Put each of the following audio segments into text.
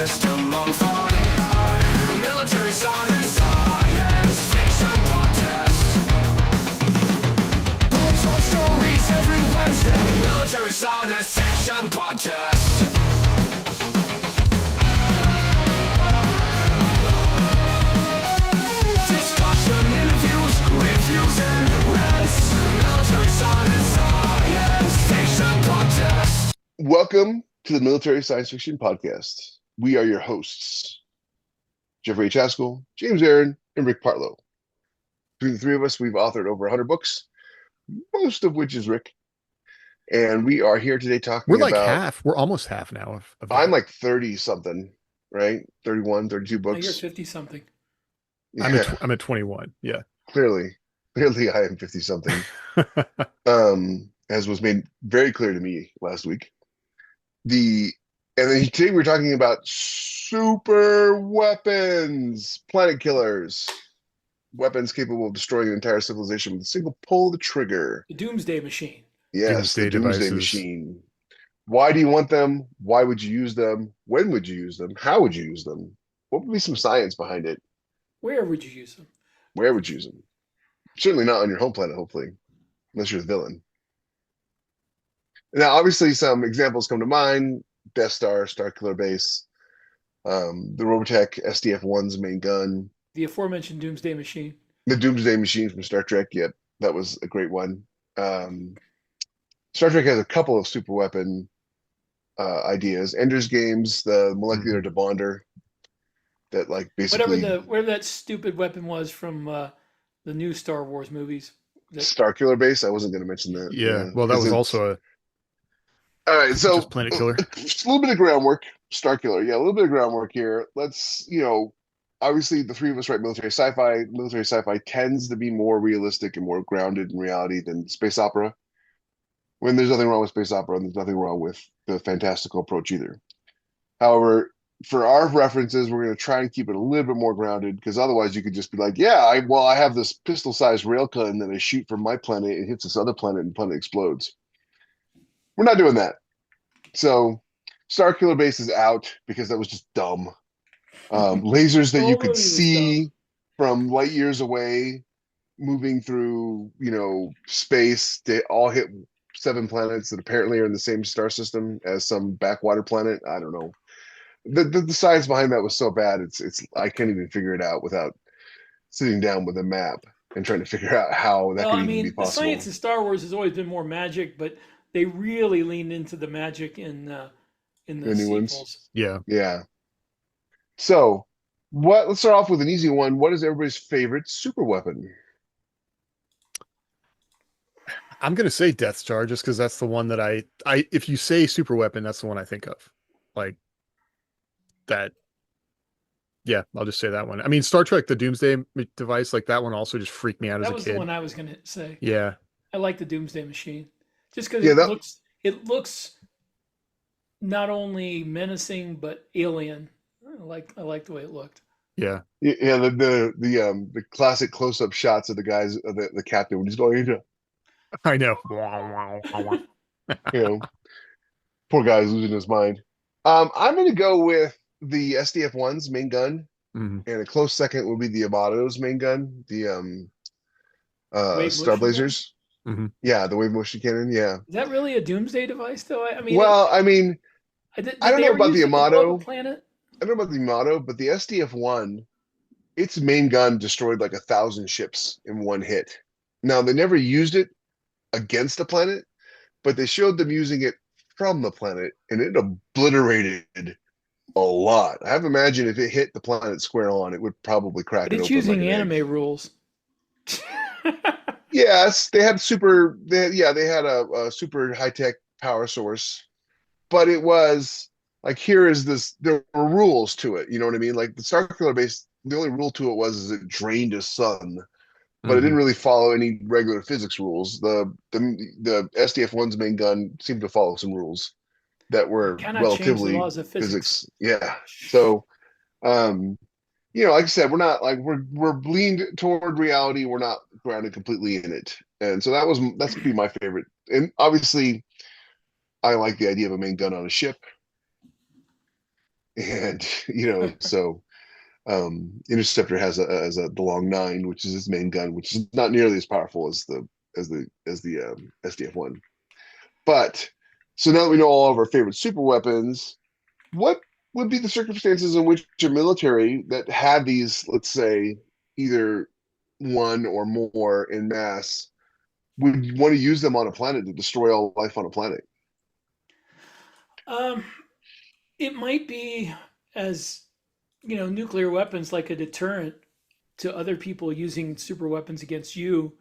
system on fire. Military science fiction podcast. Books or stories every Wednesday. Military science fiction podcast. Discussion, interviews, reviews, and rants. Military science fiction podcast. Welcome to the Military Science Fiction Podcast. We are your hosts, Jeffery Haskell, James Aaron, and Rick Partlow. Between the three of us, we've authored over 100 books, most of which is Rick. And we are here today talking We're like about... half. We're almost half now. Of I'm that. like 30-something, right? 31, 32 No, you're books. 50-something. I'm at 21. Yeah. Clearly I am 50-something. As was made very clear to me last week. And then today we're talking about super weapons, planet killers, weapons capable of destroying an entire civilization with a single pull of the trigger. The Doomsday Machine. Yes, the Doomsday Doomsday devices. Machine. Why do you want them? Why would you use them? When would you use them? How would you use them? What would be some science behind it? Where would you use them? Where would you use them? Certainly not on your home planet, hopefully, unless you're the villain. Now, obviously, some examples come to mind. Death Star, Starkiller Base, the Robotech SDF-1's main gun, The aforementioned Doomsday Machine. the Doomsday Machine from Star Trek. Yep, that was a great one. Star Trek has a couple of super weapon ideas. Ender's Games, the molecular debonder that, like, basically... Whatever that stupid weapon was from the new Star Wars movies. Starkiller Base, I wasn't going to mention that. Yeah. Well, that was also All right, so just Planet Killer. just a little bit of groundwork. Starkiller, yeah, a little bit of groundwork here. Let's, obviously the three of us write military sci-fi. Military sci-fi tends to be more realistic and more grounded in reality than space opera. When there's nothing wrong with space opera, and there's nothing wrong with the fantastical approach either. However, for our references, we're going to try and keep it a little bit more grounded, because otherwise you could just be like, yeah, I have this pistol-sized railgun that I shoot from my planet, it hits this other planet, and the planet explodes. We're not doing that. So Starkiller Base is out because that was just dumb. Lasers that you Totally could was see from light years away, moving through, space. They all hit 7 planets that apparently are in the same star system as some backwater planet. I don't know. The science behind that was so bad. It's I can't even figure it out without sitting down with a map and trying to figure out how that could even be the possible. science in Star Wars has always been more magic, but they really leaned into the magic in the new ones? sequels. Yeah. Yeah. So, let's start off with an easy one. What is everybody's favorite super weapon? I'm gonna say Death Star just because that's the one that I if you say super weapon, that's the one I think of. Like that. Yeah, I'll just say that one. I mean, Star Trek, the Doomsday device, like that one also just freaked me out as That a was kid. the one I was going to say. Yeah. I like the Doomsday Machine, just because Yeah, it looks not only menacing but alien. I like the way it looked. Yeah. Yeah, the classic close-up shots of the guys, of the captain when he's going into, I know. poor guy's losing his mind. I'm going to go with the SDF-1's main gun, Mhm. and a close second would be the Amato's main gun, the Wave Star motion Blazers. Mhm. Yeah, the wave motion cannon. Yeah. Is that really a Doomsday device, though? I mean, Well, I mean, did I don't they know ever about use the it to blow up Amato. a planet? I don't know about the Yamato, but the SDF-1, its main gun destroyed like 1,000 ships in one hit. Now, they never used it against the planet, but they showed them using it from the planet, and it obliterated a lot. I have to imagine if it hit the planet square on, it would probably crack But it it's open using like an egg. anime rules. Yes, they had a super high-tech power source, but it was like, there were rules to it, you know what I mean? Like the Starkiller Base, the only rule to it was it drained a sun, but it didn't really follow any regular physics rules. The SDF-1's main gun seemed to follow some rules that were Cannot change the relatively laws of physics. Yeah. So, like I said, we're not like we're leaned toward reality. We're not grounded completely in it, and so that's be my favorite. And obviously, I like the idea of a main gun on a ship. and so Interceptor has the long 9, which is his main gun, which is not nearly as powerful as the SDF-1. But so now that we know all of our favorite super weapons, what would be the circumstances in which a military that had these, let's say, either one or more in mass, would want to use them on a planet to destroy all life on a planet? It might be as nuclear weapons like a deterrent to other people using super weapons against you.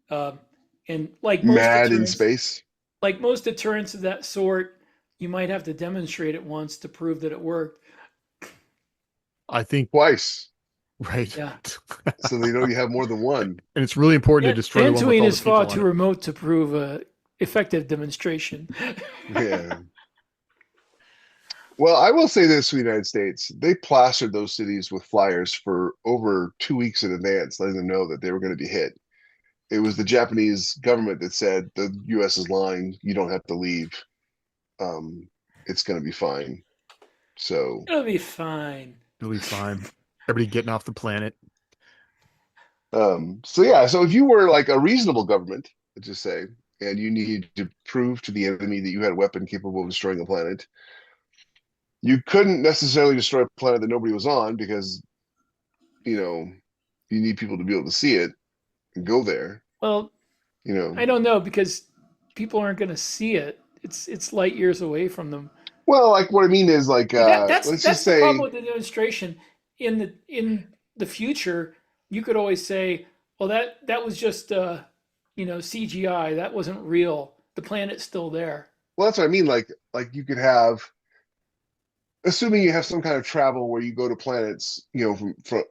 And Mad in space. like most deterrents of that sort, you might have to demonstrate it once to prove that it worked. I think Twice, right. Yeah. so they know you have more than one. And it's really important to destroy the one with Tatooine all is the people far on too it. remote to prove a effective demonstration. Yeah. Well, I will say this for the United States. They plastered those cities with flyers for over 2 weeks in advance, letting them know that they were going to be hit. It was the Japanese government that said the U.S. is lying. You don't have to leave. It's going to be fine. So It'll be fine. It'll be fine. Everybody getting off the planet. So if you were like a reasonable government, let's just say, and you needed to prove to the enemy that you had a weapon capable of destroying a planet, you couldn't necessarily destroy a planet that nobody was on because, you need people to be able to see it and go there. Well, I don't know because people aren't going to see it. It's light years away from them. Well, like what I mean is like, That's let's just the say, problem with the demonstration. In the future, you could always say, "Well, that was just CGI. That wasn't real. The planet's still there." well, that's what I mean. Like you could have, assuming you have some kind of travel where you go to planets, from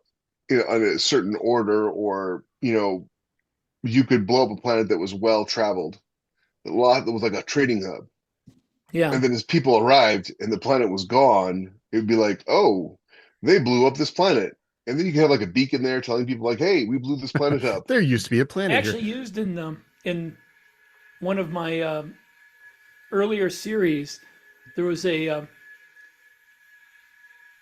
on a certain order, or you could blow up a planet that was well traveled, that was like a trading hub. Yeah. And then as people arrived and the planet was gone, it would be like, oh, they blew up this planet. And then you can have like a beacon there telling people like, hey, we blew this planet up. There used to be a planet Actually here. used in one of my earlier series, there was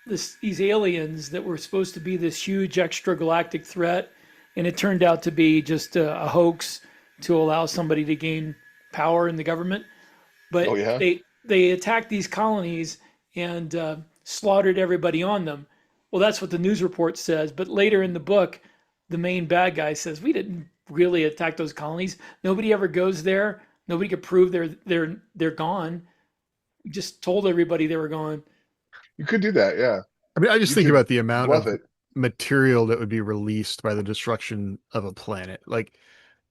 these aliens that were supposed to be this huge extragalactic threat, and it turned out to be just a hoax to allow somebody to gain power in the government. But Oh, yeah? they attacked these colonies and slaughtered everybody on them. Well, that's what the news report says. But later in the book, the main bad guy says we didn't really attack those colonies. Nobody ever goes there. Nobody could prove they're gone. We just told everybody they were gone. You could do that, yeah. I mean, I just You think could about the amount bluff of it. material that would be released by the destruction of a planet. Like,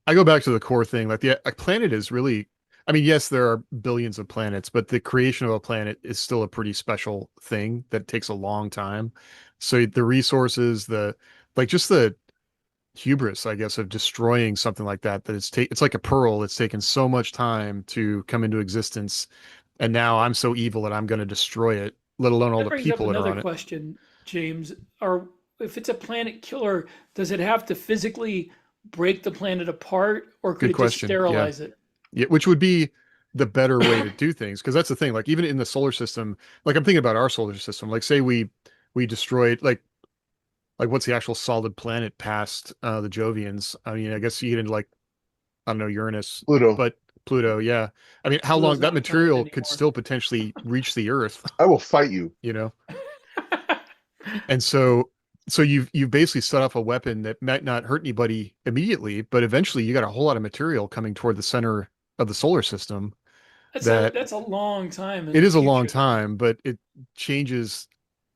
I go back to the core thing. Like, a planet is really, I mean, yes, there are billions of planets, but the creation of a planet is still a pretty special thing that takes a long time. So the resources, just the hubris, I guess, of destroying something like that, it's like a pearl. It's taken so much time to come into existence. And now I'm so evil that I'm going to destroy it, let alone all That the brings up people that are another on it. question, James. If it's a planet killer, does it have to physically break the planet apart, or could Good it just question. sterilize it? Yeah, which would be the better way to do things, because that's the thing. Like even in the solar system, like I'm thinking about our solar system. Like say we destroyed like what's the actual solid planet past the Jovians? I mean, I guess you get into like I don't know Uranus, Pluto. but Pluto. Yeah, I mean, how Pluto's long that not a planet material could anymore. still potentially reach the Earth? I will fight you. You know, and so you've basically set off a weapon that might not hurt anybody immediately, but eventually you got a whole lot of material coming toward the center of the solar system. That That's a long time in it the is a long future. time, but it changes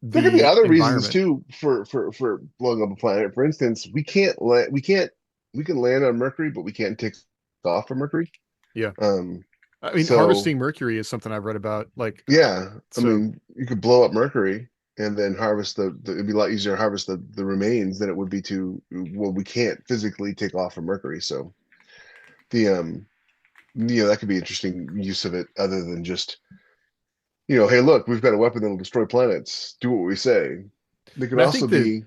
There could be the other reasons environment. too for blowing up a planet. For instance, we can land on Mercury, but we can't take off from Mercury. Yeah. Um, I mean, so harvesting mercury is something I've read about. Like, yeah, I so mean, you could blow up Mercury and then harvest it'd be a lot easier to harvest the remains than it would be well, we can't physically take off from Mercury. So the that could be interesting use of it other than just, hey, look, we've got a weapon that'll destroy planets. Do what we say. They could and I also think that be,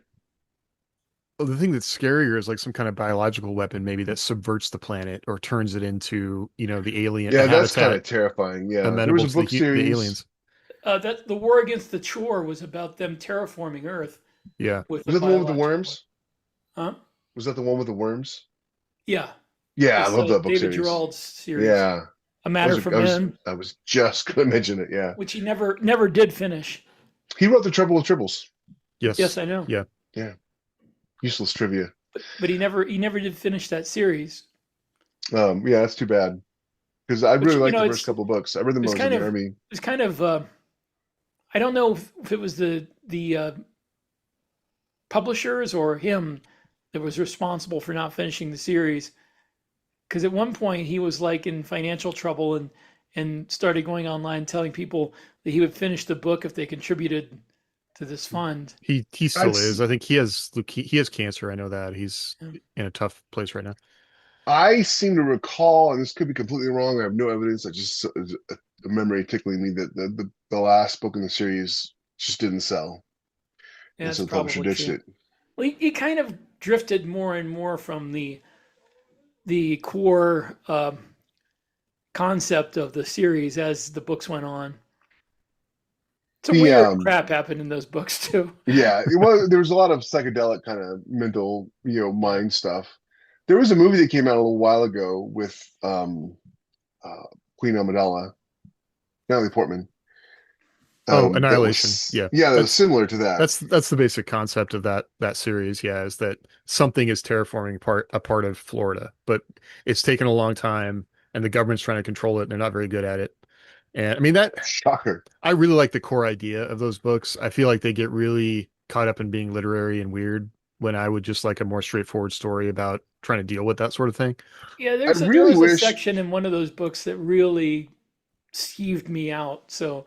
the thing that's scarier is like some kind of biological weapon, maybe that subverts the planet or turns it into, the alien, a yeah, that's kind habitat of terrifying. Yeah, there was amenable a to book the series. aliens. That the war against the Chore was about them terraforming Earth Yeah. with Was a that the one with the biological worms? weapon. Huh? Was that the one with the worms? Yeah, Yeah, I it's love that book David series. Gerald's series, Yeah, A Matter for Men, I was just gonna mention it. Yeah, which he never did finish. he wrote The Trouble with Tribbles. Yes, Yes. I know, Yeah. Yeah, useless trivia. but he never did finish that series. Yeah, that's too bad because I Which really liked the first it's couple books. I read them when I it's was in kind the of army. it's kind of I don't know if it was the publishers or him that was responsible for not finishing the series. Because at one point he was like in financial trouble and started going online telling people that he would finish the book if they contributed to this fund. He I'd, still is. I think he has cancer. I know that. He's Yeah. in a tough place right now. I seem to recall, and this could be completely wrong. I have no evidence. I just a memory tickling me that the last book in the series just didn't sell, Yeah, and that's so the publisher probably ditched true. it. Well, he kind of drifted more and more from the core concept of the series as the books went on. Some The weird crap happened in those books too. Yeah, it was. There was a lot of psychedelic kind of mental, Yeah. mind stuff. There was a movie that came out a little while ago with uh, Queen Amidala, Natalie Portman. Oh, That Annihilation. was Yeah. yeah, that was similar to that. That's the basic concept of that series. Yeah, is that something is terraforming a part of Florida, but it's taken a long time, and the government's trying to control it, and they're not very good at it. And I mean that Shocker. I really like the core idea of those books. I feel like they get really caught up in being literary and weird when I would just like a more straightforward story about trying to deal with that sort of thing. Yeah, I there really was a wish. section in one of those books that really skeeved me out. So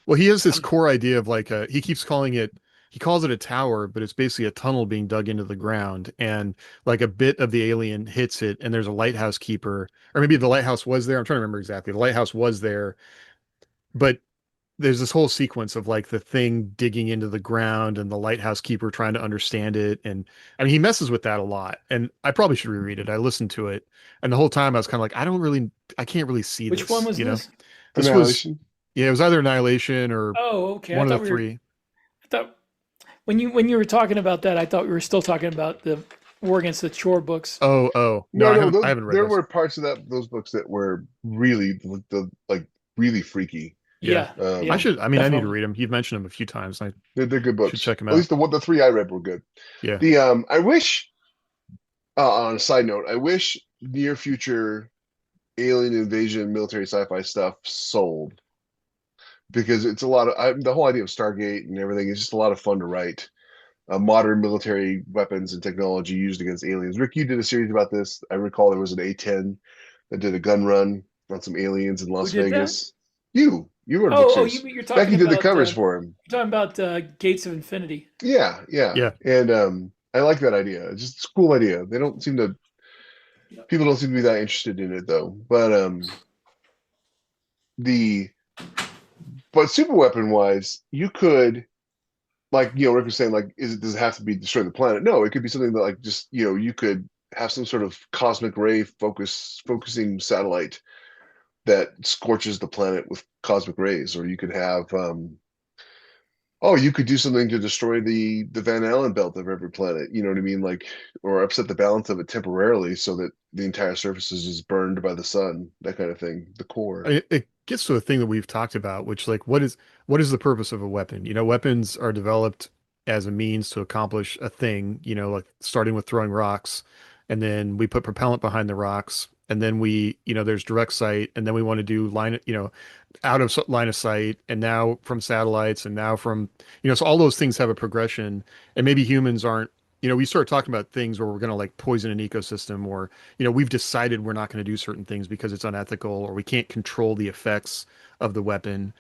Well, he has this um, core idea of like he keeps calling it he calls it a tower, but it's basically a tunnel being dug into the ground, and like a bit of the alien hits it, and there's a lighthouse keeper, or maybe the lighthouse was there. I'm trying to remember exactly. The lighthouse was there, but there's this whole sequence of like the thing digging into the ground and the lighthouse keeper trying to understand it. And I mean, he messes with that a lot. And I probably should reread it. I listened to it, and the whole time I was kind of like, I can't really see which one this, was this? This was, Annihilation. yeah, it was either Annihilation or Oh, okay. one of the three. I thought when you were talking about that, I thought we were still talking about the War Against the Chore books. Oh, no, No, no, I haven't read there those. were parts of those books that were really like really freaky. Yeah. Yeah, I yeah, should, I mean, I need to definitely. read them. You've mentioned them a few times. I They're good should books. check them At out. least the three I read were good. Yeah. The I wish on a side note, I wish near future alien invasion military sci-fi stuff sold because it's a lot of the whole idea of Stargate and everything is just a lot of fun to write. Modern military weapons and technology used against aliens. Rick, you did a series about this. I recall there was an A-10 that did a gun run on some aliens in Who Las did that? Vegas. You wrote a book You, series. you're Becky talking did the about covers for him. you're talking about Gates of Infinity. Yeah, yeah. Yeah. And I like that idea. It's a cool idea. People don't seem to be that interested in it though. But the but super weapon wise, you could like Rick was saying, like, does it have to be destroying the planet? No, it could be something that like just you could have some sort of cosmic ray focusing satellite that scorches the planet with cosmic rays, or you could have you could do something to destroy the Van Allen belt of every planet. You know what I mean? Like, or upset the balance of it temporarily so that the entire surface is just burned by the sun, that kind of thing. The core. It gets to a thing that we've talked about, which like what is the purpose of a weapon? Weapons are developed as a means to accomplish a thing, like starting with throwing rocks, and then we put propellant behind the rocks, and then there's direct sight, and then we want to do out of line of sight, and now from satellites, and now from, so all those things have a progression, and maybe humans aren't, we start talking about things where we're going to like poison an ecosystem, or we've decided we're not going to do certain things because it's unethical, or we can't control the effects of the weapon.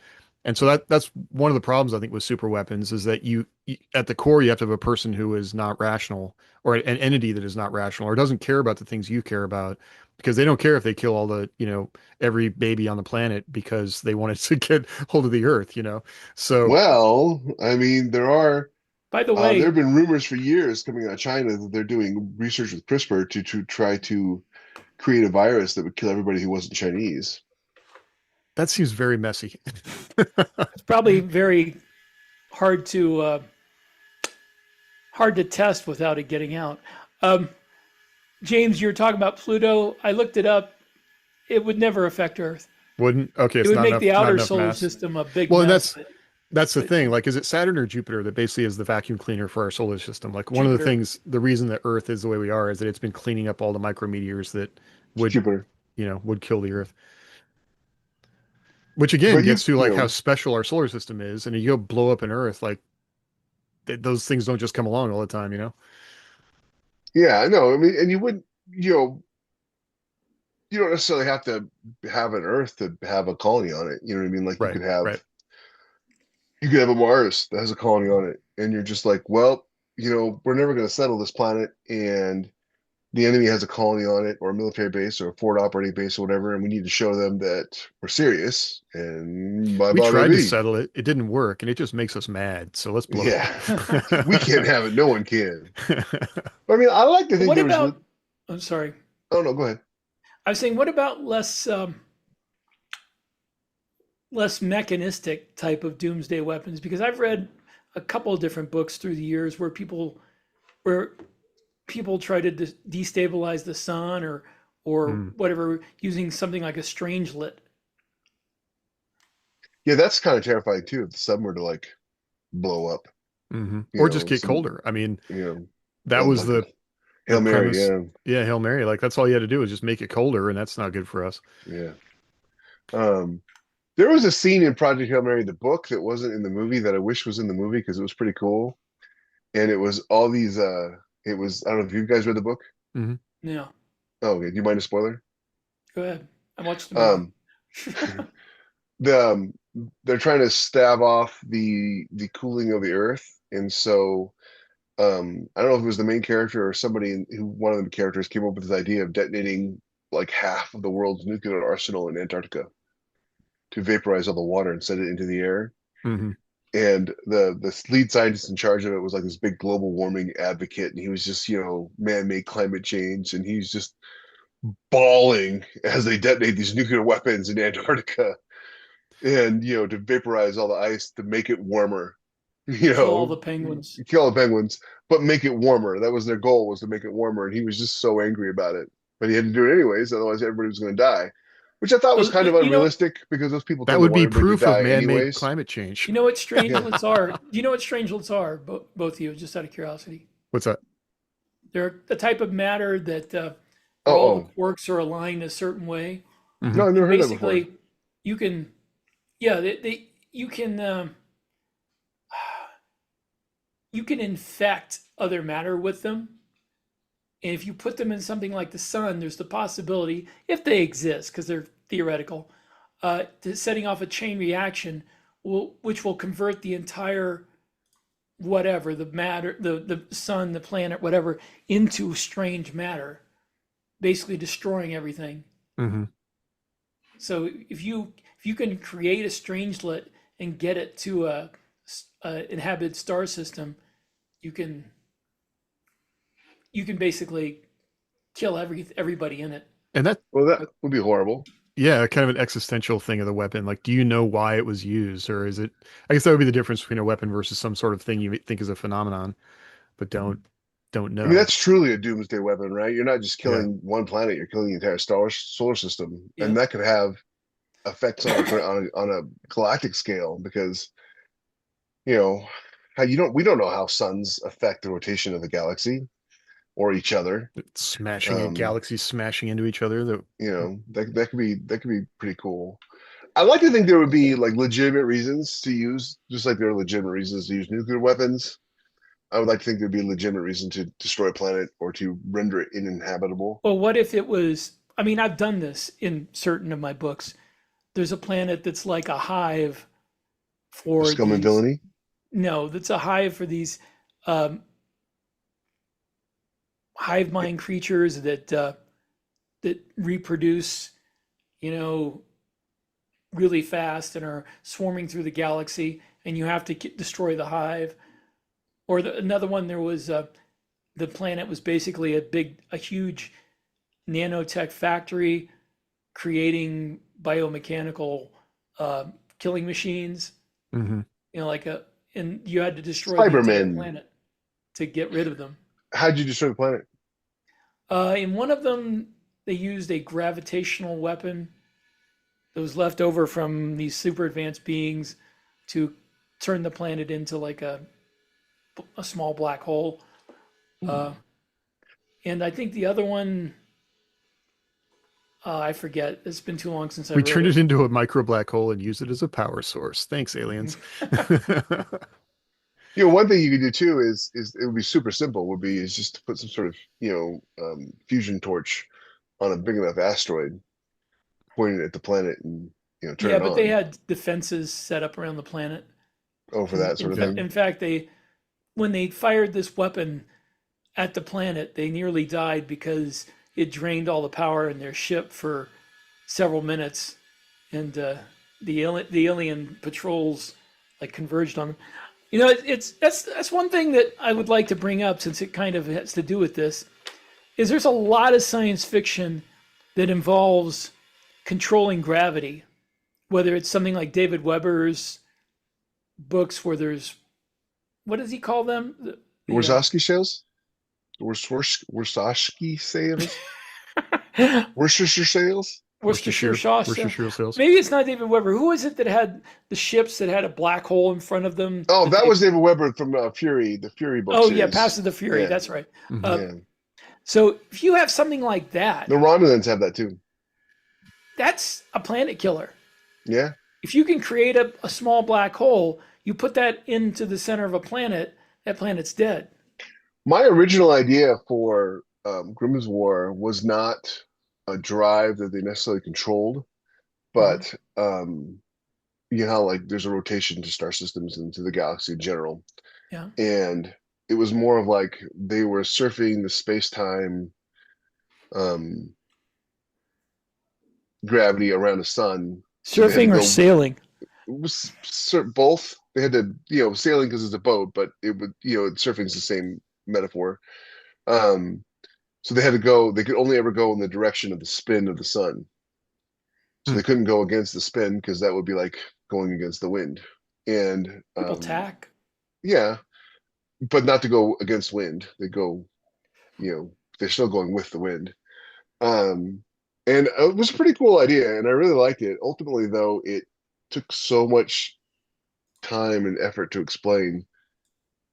And so that's one of the problems I think with super weapons is that you at the core you have to have a person who is not rational, or an entity that is not rational, or doesn't care about the things you care about, because they don't care if they kill all the every baby on the planet because they wanted to get hold of the earth. So Well, I mean, By the there way, have been rumors for years coming out of China that they're doing research with CRISPR to try to create a virus that would kill everybody who wasn't Chinese. That seems very messy. It's probably very hard to test without it getting out. James, you were talking about Pluto. I looked it up. It would never affect Earth. Wouldn't? Okay, It it's would not make enough, the not outer enough solar mass. system a big Well, and mess. that's the thing. Like, is it Saturn or Jupiter that basically is the vacuum cleaner for our solar system? Like, one of the Jupiter. things, the reason that Earth is the way we are is that it's been cleaning up all the micrometeors that would, Jupiter. would kill the Earth. Which again But gets to you like how know, special our solar system is, and you go blow up an Earth, like those things don't just come along all the time, you know? yeah, I know. I mean, and you wouldn't, you know, you don't necessarily have to have an Earth to have a colony on it. You know what I mean? Like Right, right. you could have a Mars that has a colony on it, and you're just like, well, we're never going to settle this planet, and the enemy has a colony on it, or a military base, or a forward operating base, or whatever, and we need to show them that we're serious. And bye We bye, tried to baby. settle it. It didn't work, and it just makes us mad. So let's blow it Yeah, up. we can't have it. No one can. I mean, I like to think What there was. about? I'm sorry. Oh no, go ahead. I was saying, what about less mechanistic type of doomsday weapons? Because I've read a couple of different books through the years where people try to destabilize the sun or Mm. whatever using something like a strangelet. Yeah, that's kind of terrifying too. If the sun were to like blow up, Hmm. Or just get some, colder. I mean, you know, that was like the a Hail Mary. premise. Yeah, Hail Mary. Like that's all you had to do was just make it colder, and that's not good for us. Yeah. Um, there was a scene in Project Hail Mary, the book, that wasn't in the movie that I wish was in the movie because it was pretty cool. And it was all these. It was, I don't know if you guys read the book. Hmm. Yeah, Oh, okay. Do you mind a spoiler? go ahead. I watched the movie. Um, the they're trying to stave off the cooling of the Earth, and so I don't know if it was the main character or somebody who one of the characters came up with this idea of detonating like half of the world's nuclear arsenal in Antarctica to vaporize all the water and send it into the air. Hmm. And the lead scientist in charge of it was like this big global warming advocate, and he was just man-made climate change, and he's just bawling as they detonate these nuclear weapons in Antarctica, and to vaporize all the ice to make it warmer. Kill all the penguins. Kill all the penguins, but make it warmer. That was their goal, was to make it warmer, and he was just so angry about it. But he had to do it anyways, otherwise everybody was going to die, which I thought was kind of unrealistic because those people That tend to would want be everybody proof to of die man-made anyways. climate change. You know what strangelets are? Do you know what strangelets are? Both of you, just out of curiosity. What's that? They're the type of matter that where Oh, all the quarks are aligned a certain way. Mhm. no, I've never heard that before. Basically, you can, yeah, you can infect other matter with them. And if you put them in something like the sun, there's the possibility, if they exist, because they're theoretical, to setting off a chain reaction, which will convert the entire whatever, the matter, the sun, the planet, whatever, into strange matter, basically destroying everything. Hmm. So if you can create a strangelet and get it to a inhabited star system, you can basically kill everybody in it. And that, Well, that would be horrible. yeah, kind of an existential thing of the weapon. Like, do you know why it was used, or is it? I guess that would be the difference between a weapon versus some sort of thing you think is a phenomenon, but don't I know. mean, that's truly a doomsday weapon, right? You're not just Yeah. killing one planet; you're killing the entire solar system, Yeah. and that could have effects on a galactic scale because we don't know how suns affect the rotation of the galaxy or each other. Smashing a Um, galaxy, smashing into each other. that could be pretty cool. I like to think there would be like legitimate reasons to use, just like there are legitimate reasons to use nuclear weapons. I would like to think there'd be a legitimate reason to destroy a planet or to render it uninhabitable. Well, what if it was? I mean, I've done this in certain of my books. There's a planet that's like a hive for Scum and these. villainy. No, that's a hive for these um, hive mind creatures that reproduce, really fast and are swarming through the galaxy, and you have to destroy the hive. Or another one, there was the planet was basically a huge nanotech factory creating biomechanical killing machines. Hmm. And you had to destroy the entire Cybermen. planet to get rid of them. How'd you destroy the planet? In one of them, they used a gravitational weapon that was left over from these super advanced beings to turn the planet into like a small black hole. And I think the other one, I forget. It's been too long since I We read turned it. it into a micro black hole and used it as a power source. Thanks, aliens. One thing you could do too is it would be super simple. Would be is just to put some sort of fusion torch on a big enough asteroid, point it at the planet, and turn Yeah, it but they on. had defenses set up around the planet. Oh, for And that sort of thing. in fact, when they fired this weapon at the planet, they nearly died because it drained all the power in their ship for several minutes, and the alien patrols like converged on them. That's one thing that I would like to bring up, since it kind of has to do with this. Is there's a lot of science fiction that involves controlling gravity, whether it's something like David Weber's books where there's, what does he call them? Warshawski sales? Warshawski sales? Worcestershire sales? Worcestershire sales. Maybe it's not David Weber. Who is it that had the ships that had a black hole in front of them? Oh, that was David Weber from Fury, the Fury book Oh series. yeah, Pass of the Fury. Yeah. That's right. Mhm. Yeah. So if you have something like that, The Romulans have that too. that's a planet killer. Yeah. If you can create a small black hole, you put that into the center of a planet, that planet's dead. My original idea for Grimm's War was not a drive that they necessarily controlled, but how like there's a rotation to star systems and to the galaxy in general. Yeah. And it was more of like they were surfing the space-time gravity around the sun. Surfing or sailing? It was both. They had to, sailing because it's a boat, but it would, surfing's the same metaphor. So they had to go, they could only ever go in the direction of the spin of the sun. So they couldn't go against the spin because that would be like going against the wind. And People tack. yeah, but not to go against wind. They go, they're still going with the wind. And it was a pretty cool idea, and I really liked it. Ultimately, though, it took so much time and effort to explain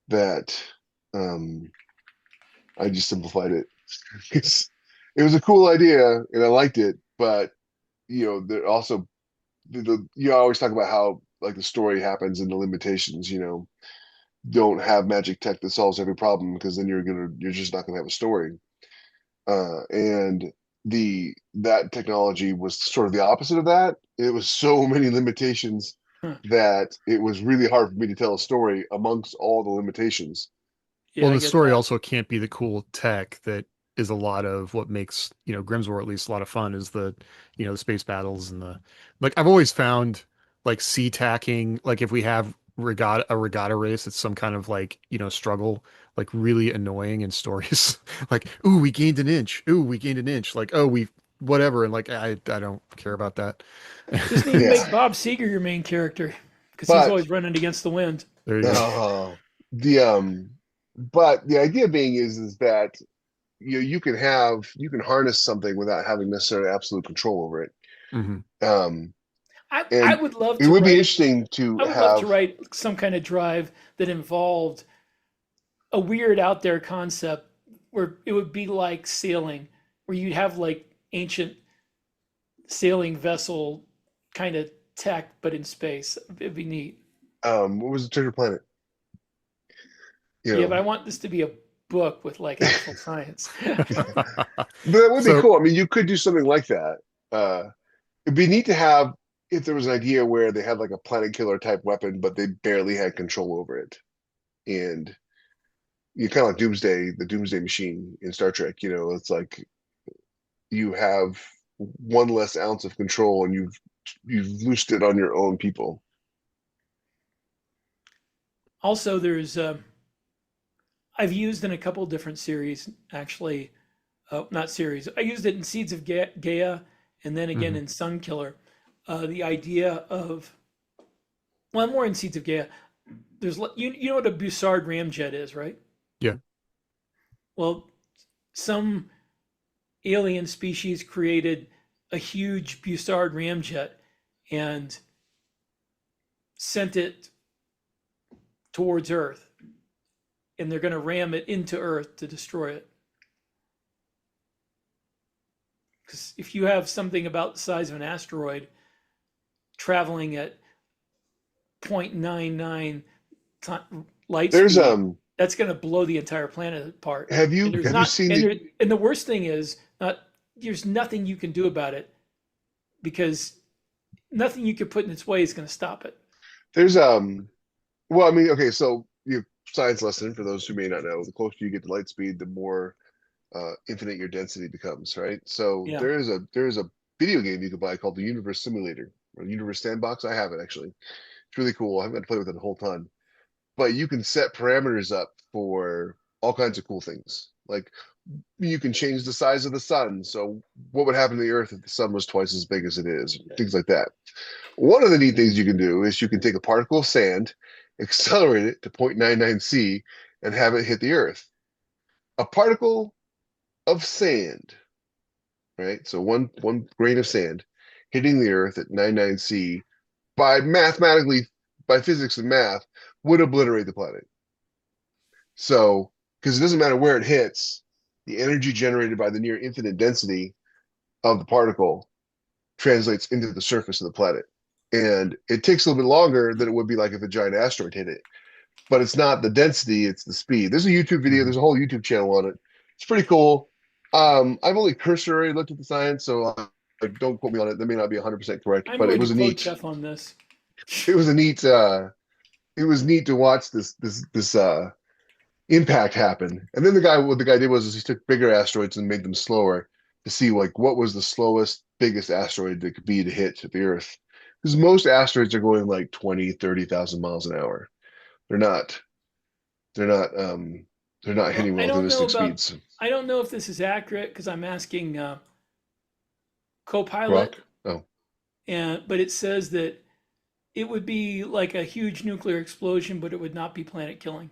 that I just simplified it. It was a cool idea, and I liked it, but there also you always talk about how like the story happens and the limitations. Don't have magic tech that solves every problem, because then you're just not gonna have a story. And that technology was sort of the opposite of that. It was so many limitations that it was really hard for me to tell a story amongst all the limitations. Yeah, Well, I the get story that. also can't be the cool tech that is a lot of what makes, Grimm's War at least a lot of fun, is the space battles and like I've always found like sea tacking, like if we have a regatta race, it's some kind of like, struggle, like really annoying in stories. Like, ooh, we gained an inch. Ooh, we gained an inch. Like, oh, we whatever. And like, I don't care about that. Just need to Yeah. make Bob Seger your main character, because he's But always running against the wind. There you go. the but the idea being is that you can harness something without having necessarily absolute control over it. Mhm. I And would love it to would be write. interesting to I would love to have write some kind of drive that involved a weird out there concept where it would be like sailing, where you'd have like ancient sailing vessel kind of tech, but in space. It'd be neat. what was the Treasure Planet? Yeah, but I want this to be a book with like actual science. But that would be So- cool. I mean, you could do something like that. It'd be neat to have if there was an idea where they had like a planet killer type weapon, but they barely had control over it. And you kind of like Doomsday, the Doomsday machine in Star Trek. It's like you have one less ounce of control, and you've loosed it on your own people. Also, there's I've used in a couple different series, actually, not series. I used it in Seeds of Gaia, and then again in Sun Killer. the idea of, well, more in Seeds of Gaia. There's you know what a Bussard ramjet is, right? Yeah. Well, some alien species created a huge Bussard ramjet and sent it towards Earth, and they're going to ram it into Earth to destroy it. Because if you have something about the size of an asteroid traveling at 0.99 light There's speed, that's going to blow the entire planet apart. have you And there's have you not, seen and the worst thing is, there's nothing you can do about it because nothing you can put in its way is going to stop it. there's well, I mean, okay, so you science lesson for those who may not know, the closer you get to light speed, the more infinite your density becomes, right? So Yeah. there is a video game you can buy called the Universe Simulator or Universe Sandbox. I have it actually. It's really cool. I haven't had to play with it a whole ton, but you can set parameters up for all kinds of cool things. Like you can change the size of the sun. So what would happen to the Earth if the sun was twice as big as it is? Things like that. One of the neat things you can do is you can take a particle of sand, accelerate it to 0.99 C, and have it hit the Earth. A particle of sand, right? So one grain of sand hitting the Earth at 99 C by physics and math would obliterate the planet. So, because it doesn't matter where it hits, the energy generated by the near infinite density of the particle translates into the surface of the planet. And it takes a little bit longer than it would be like if a giant asteroid hit it. But it's not the density, it's the speed. There's a YouTube video, there's a whole YouTube channel on it. It's pretty cool. I've only cursorily looked at the science, so don't quote me on it. That may not be 100% correct, I'm but going it was to a quote neat. Jeff on this. It was a neat. It was neat to watch this impact happen. And then what the guy did was he took bigger asteroids and made them slower to see like what was the slowest, biggest asteroid that could be to hit the Earth. Because most asteroids are going like 20, 30,000 miles an hour. They're not. They're not. They're not hitting relativistic speeds. I don't know if this is accurate because I'm asking Copilot, Grok. Oh, but it says that it would be like a huge nuclear explosion, but it would not be planet killing.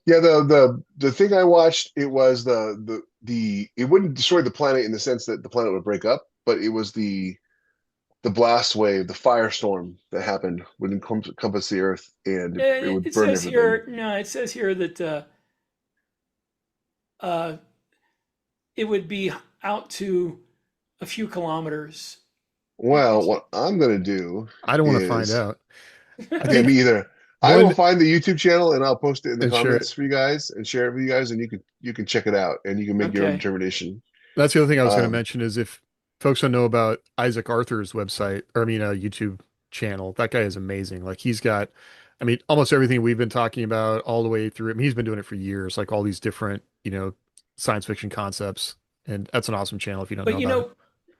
yeah. The thing I watched, it was the it wouldn't destroy the planet in the sense that the planet would break up, but it was the blast wave, the firestorm that happened would encompass the Earth and it would It burn says everything. here, no, it says here that it would be out to a few kilometers. Well, what I'm gonna do I don't want to find is, out. I yeah, think me either. I will one find the YouTube channel and I'll post it in the and share comments it. for you guys and share it with you guys, and you can check it out and you can make your own Okay. determination. That's the other thing I was going to Um, mention is if folks don't know about Isaac Arthur's website, or I mean, a YouTube channel, that guy is amazing. Like he's got, I mean, almost everything we've been talking about all the way through. I mean, he's been doing it for years, like all these different, science fiction concepts. And that's an awesome channel if you don't know But about it.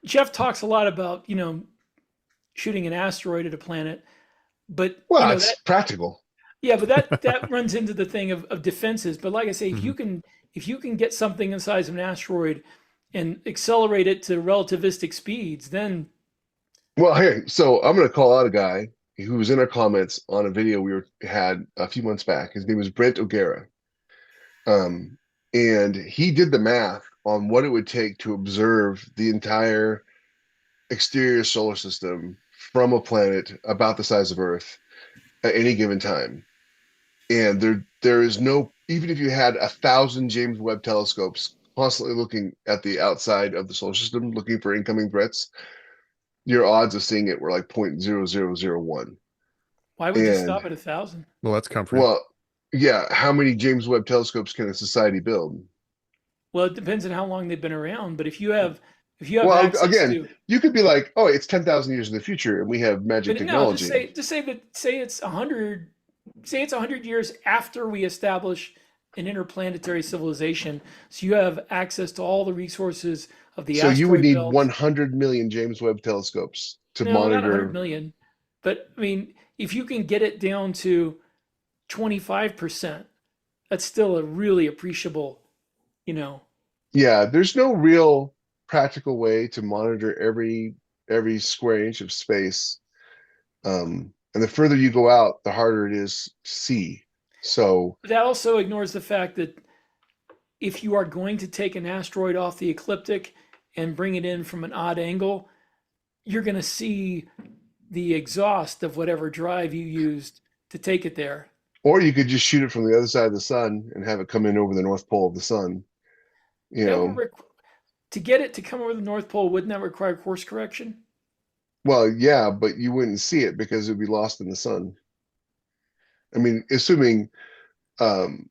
Jeff talks a lot about shooting an asteroid at a planet, but well, that it's practical. yeah, but that runs into the thing of defenses. But like I say, Mhm. if you can get something the size of an asteroid and accelerate it to relativistic speeds, then Well, hey, so I'm gonna call out a guy who was in our comments on a video had a few months back. His name was Brent O'Gara. Um, and he did the math on what it would take to observe the entire exterior solar system from a planet about the size of Earth at any given time. And there is no, even if you had 1,000 James Webb telescopes constantly looking at the outside of the solar system, looking for incoming threats, your odds of seeing it were like 0.0001. why would you And stop at 1,000? Well, that's comforting. well, yeah, how many James Webb telescopes can a society build? Well, it depends on how long they've been around. But if you have Well, access again, to, you could be like, oh, it's 10,000 years in the future and we have magic but no, just technology. say it's 100, say it's 100 years after we establish an interplanetary civilization, so you have access to all the resources of the So you would asteroid need belt. 100 million James Webb telescopes to No, not 100 monitor. million. But I mean, if you can get it down to 25%, that's still a really appreciable, Yeah, there's no real practical way to monitor every every square inch of space. And the further you go out, the harder it is to see. So That also ignores the fact that if you are going to take an asteroid off the ecliptic and bring it in from an odd angle, you're going to see the exhaust of whatever drive you used to take it there. or you could just shoot it from the other side of the sun and have it come in over the North Pole of the sun. You That would know, to get it to come over the North Pole, wouldn't that require course correction? well, yeah, but you wouldn't see it because it would be lost in the sun. I mean, assuming um,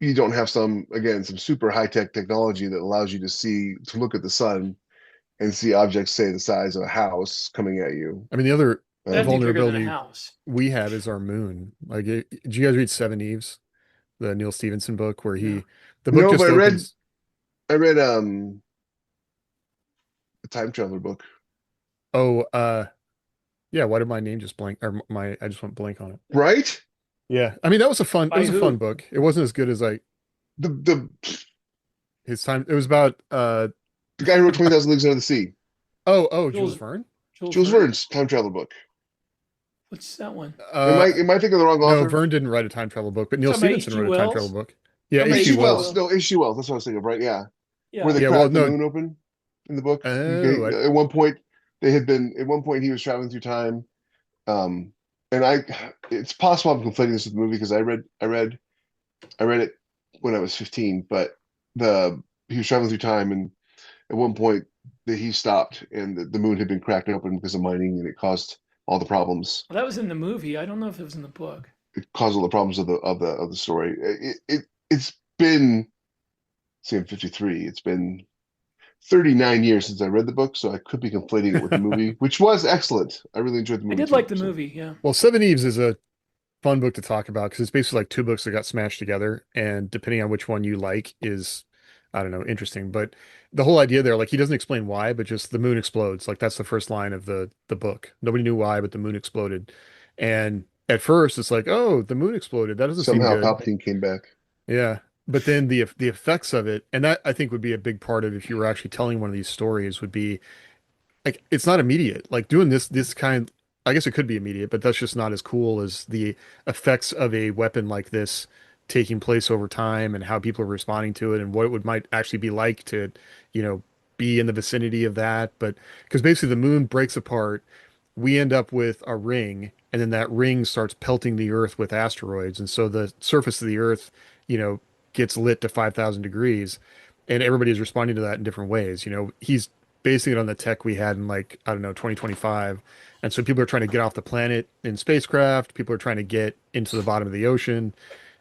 you don't have some, again, some super high-tech technology that allows you to look at the sun and see objects, say, the size of a house coming at you. I mean, the other That'd be bigger than a vulnerability house. we have is our moon. Like, did you guys read Seven Eves, the Neil Stephenson book, where No. the book No, just but opens. I read a time traveler book. Oh, yeah. Why did my name just blank? Or I just went blank on it. Right? Yeah, I mean that was it By was a who? fun book. It wasn't as good as like The his time. It was about the guy who wrote 20,000 Leagues Under the Sea. Jules Jules Verne. Jules Verne's time travel book. What's that one? Am I thinking of the wrong No, author? Verne didn't write a time travel book, but Neil Talking about Stephenson H.G. wrote a time Wells? travel book. Yeah, Talking about H.G. H.G. Wells. Wells. No, H.G. Wells. That's what I was thinking of, right? Yeah. Yeah. Where they Yeah, cracked well, the no. moon open in the book. Oh, At one point, at one point he was traveling through time. Um, and it's possible I'm conflating this with the movie because I read it when I was 15, but he was traveling through time, and at one point he stopped, and the moon had been cracked open because of mining, and it caused all the problems. Well, that was in the movie. I don't know if it was in the book. It caused all the problems of the story. It's been, see, I'm 53. It's been 39 years since I read the book, so I could be conflating it with the movie, which was excellent. I really enjoyed the I movie did too. like the So movie. Yeah. well, Seven Eves is a fun book to talk about because it's basically like two books that got smashed together, and depending on which one you like is, I don't know, interesting. But the whole idea there, like he doesn't explain why, but just the moon explodes. Like that's the first line of the book. Nobody knew why, but the moon exploded. And at first it's like, oh, the moon exploded. That doesn't seem somehow good. Palpatine came back. Yeah. But then the effects of it, and that I think would be a big part of if you were actually telling one of these stories would be like it's not immediate. Like doing this kind, I guess it could be immediate, but that's just not as cool as the effects of a weapon like this taking place over time and how people are responding to it and what it would might actually be like to, you know, be in the vicinity of that. But because basically the moon breaks apart, we end up with a ring, and then that ring starts pelting the Earth with asteroids, and so the surface of the Earth, you know, gets lit to 5,000 degrees, and everybody's responding to that in different ways. You know, he's basing it on the tech we had in like, I don't know, 2025. And so people are trying to get off the planet in spacecraft. People are trying to get into the bottom of the ocean,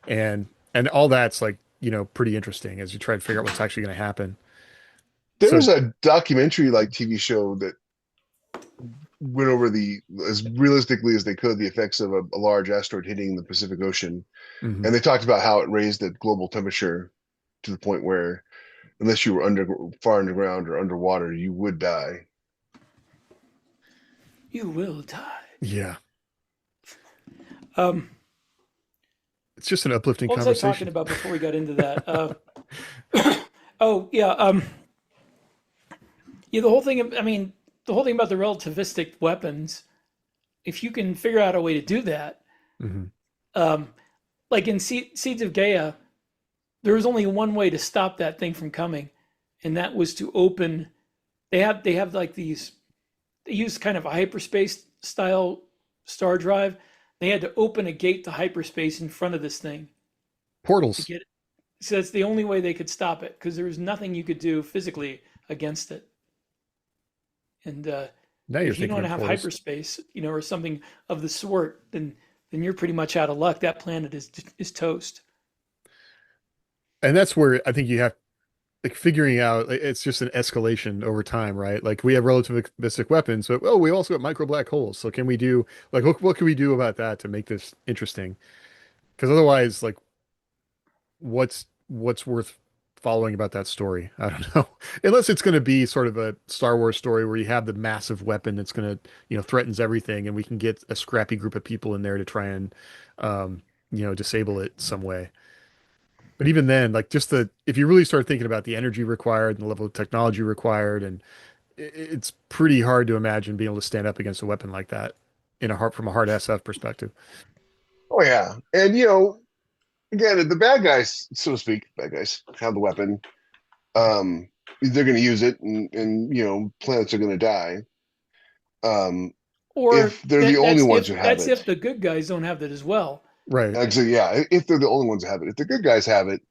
and all that's like, you know, pretty interesting as you try to figure out what's actually going to happen. There So, was a documentary like TV show that went over as realistically as they could the effects of a large asteroid hitting the Pacific Ocean, mhm. and they talked about how it raised the global temperature to the point where unless you were far underground or underwater, you would die. You will die. Yeah, Um, it's just an uplifting what was I talking conversation. about before we got into that? Oh yeah. Yeah. The whole thing. I mean, the whole thing about the relativistic weapons. If you can figure out a way to do that, Mhm. um, like in Seeds of Gaia, there was only one way to stop that thing from coming, and that was to open. They have like these. They use kind of a hyperspace style star drive. They had to open a gate to hyperspace in front of this thing to Portals. get it. So that's the only way they could stop it because there was nothing you could do physically against it. And Now you're if you thinking don't of have portals. hyperspace, or something of the sort, then you're pretty much out of luck. That planet is toast. And that's where I think you have like figuring out it's just an escalation over time, right? Like we have relativistic weapons, but we also got micro black holes. So can we do like what can we do about that to make this interesting? Because otherwise, like what's worth following about that story? I don't know. Unless it's going to be sort of a Star Wars story where you have the massive weapon that's going to, threatens everything, and we can get a scrappy group of people in there to try and disable it some way. But even then, like just if you really start thinking about the energy required and the level of technology required and it's pretty hard to imagine being able to stand up against a weapon like that from a hard SF perspective. Oh yeah, and again, the bad guys, so to speak, bad guys have the weapon. Um, they're going to use it, and planets are going to die. Um, Or if they're the only ones who have that's if it, the good guys don't have it as well. Right. actually, yeah, if they're the only ones who have it, if the good guys have it,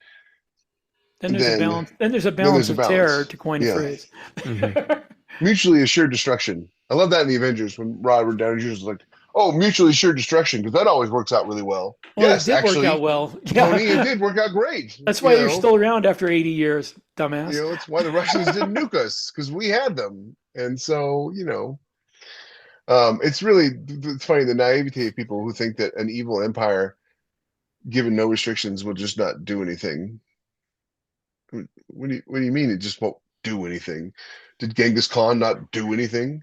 Then there's a then balance. Then there's a then balance there's a of terror, balance. to coin a Yeah, phrase. Hmm. mutually assured destruction. I love that in the Avengers when Robert Downey Jr. is like, "Oh, mutually assured destruction," because that always works out really well. Well, it Yes, did work out actually, well. Tony, it Yeah, did work out great. that's why you're still around after 80 years, dumbass. It's why the Russians didn't nuke us because we had them, and so it's funny the naivety of people who think that an evil empire, given no restrictions, will just not do anything. What do you mean it just won't do anything? Did Genghis Khan not do anything?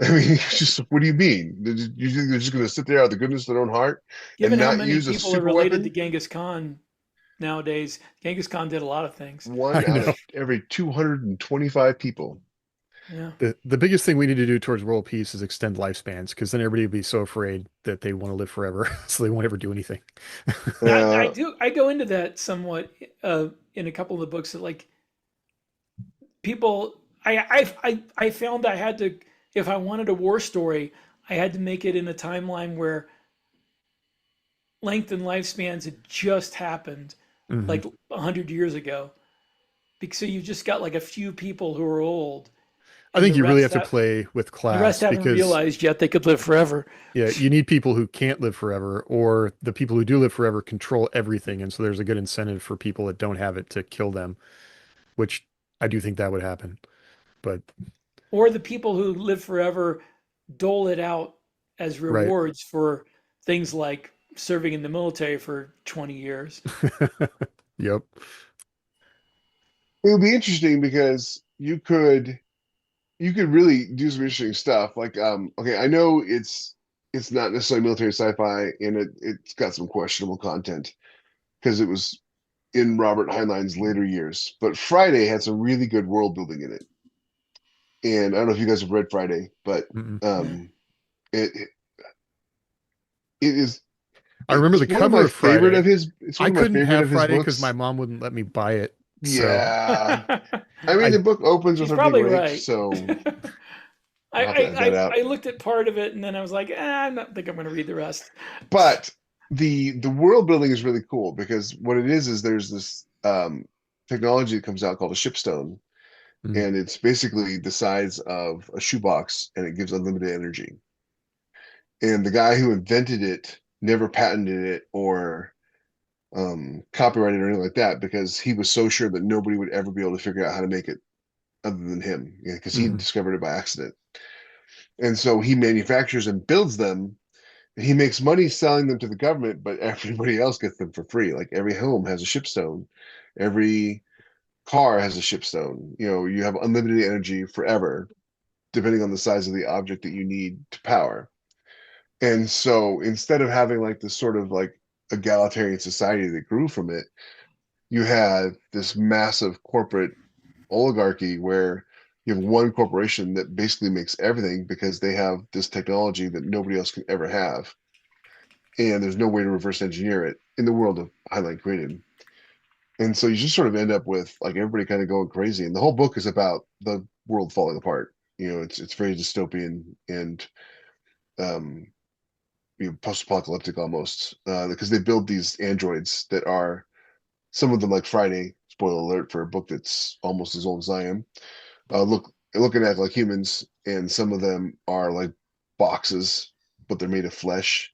I mean, it's just what do you mean? You think they're just going to sit there out of the goodness of their own heart and Given how not many use a people are super related to weapon? Genghis Khan nowadays, Genghis Khan did a lot of things. One I out know. of every 225 people. Yeah. The biggest thing we need to do towards world peace is extend lifespans, because then everybody will be so afraid that they want to live forever, so they won't ever do anything. I Uh, do. I go into that somewhat in a couple of the books that like people. I found I had to, if I wanted a war story, I had to make it in a timeline where length and lifespans had just happened, Hmm. like 100 years ago. Because so you've just got like a few people who are old, I and think you really have to play with the rest class haven't because, realized yet they could live forever. yeah, you need people who can't live forever, or the people who do live forever control everything, and so there's a good incentive for people that don't have it to kill them, which I do think that would happen. But Or the people who live forever dole it out as right. rewards for things like serving in the military for 20 years. Yep. it would be interesting because you could really do some interesting stuff. Like, okay, I know it's not necessarily military sci-fi, and it's got some questionable content because it was in Robert Heinlein's later years. But Friday had some really good world building in it, and I don't know if you guys have read Friday, but Mm-mm. Yeah. um, it it is I remember it's the one of cover my of favorite of Friday. his. It's one I of my couldn't favorite have of his Friday because my books. mom wouldn't let me buy it. So Yeah, I mean I the book opens with She's her being probably raped, right. so I, I'll have to edit that out. I looked at part of it and then I was like, I don't think I'm going to read the rest. But the world building is really cool because what it is there's this technology that comes out called a shipstone, mm, and it's basically the size of a shoebox, and it gives unlimited energy. And the guy who invented it never patented it or copyrighted or anything like that because he was so sure that nobody would ever be able to figure out how to make it other than him, because he mhm. discovered it by accident. And so he manufactures and builds them. He makes money selling them to the government, but everybody else gets them for free. Like every home has a shipstone, every car has a shipstone. You have unlimited energy forever, depending on the size of the object that you need to power. And so instead of having like this sort of like egalitarian society that grew from it, you had this massive corporate oligarchy where you have one corporation that basically makes everything because they have this technology that nobody else can ever have. And there's no way to reverse engineer it in the world of Highline created. And so you just sort of end up with like everybody kind of going crazy. And the whole book is about the world falling apart. It's very dystopian and um, post-apocalyptic almost, because they build these androids that are some of them like Friday. Spoiler alert for a book that's almost as old as I am. Looking at like humans, and some of them are like boxes, but they're made of flesh,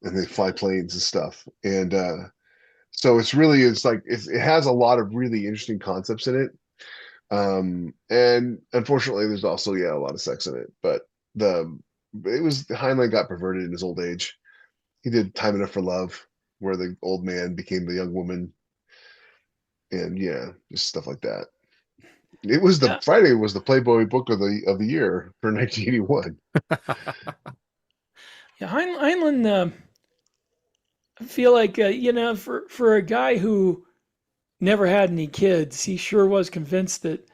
and they fly planes and stuff. And so it has a lot of really interesting concepts in it. And unfortunately, there's also a lot of sex in it. But the it was Heinlein got perverted in his old age. He did Time Enough for Love, where the old man became the young woman, and just stuff like that. Yeah. Friday was the Playboy book of the year for 1981. Yeah. Heinlein, I feel like, for a guy who never had any kids, he sure was convinced that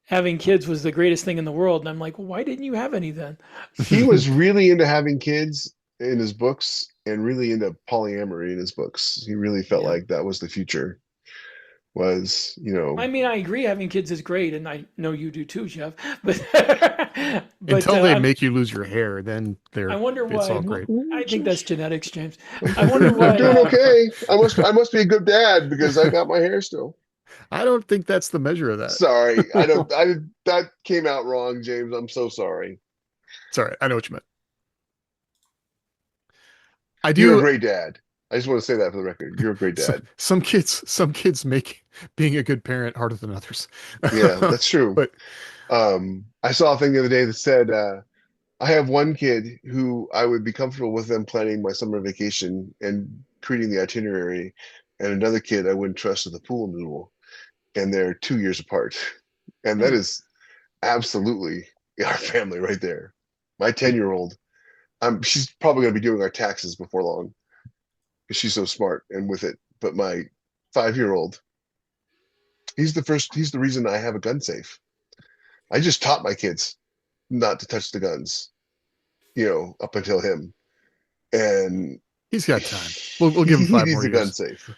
having kids was the greatest thing in the world. And I'm like, well, why didn't you have any then? He was really into having kids in his books and really into polyamory in his books. He really felt Yeah. like that was the future. Was, I mean, I agree having kids is great, and I know you do too, Jeff. But but Until they make you lose your hair, then I wonder it's all why. great. I think that's genetics, James. I wonder why. I'm doing okay. I must be a good dad because I got my hair still. I don't think that's the measure of that. Sorry, that came out wrong, James. I'm so sorry. Sorry, I know what you meant. I You're a do. great dad. I just want to say that for the record. You're a great dad. Some kids make being a good parent harder than others. Yeah, that's true. But I saw a thing the other day that said, I have one kid who I would be comfortable with them planning my summer vacation and creating the itinerary, and another kid I wouldn't trust with a pool noodle, and they're 2 years apart. And that is absolutely our family right there. My 10-year-old, she's probably going to be doing our taxes before long because she's so smart and with it. But my 5-year-old, he's the reason I have a gun safe. I just taught my kids not to touch the guns, up until him. And he's got time. We'll give him he 5 needs more a gun years. safe.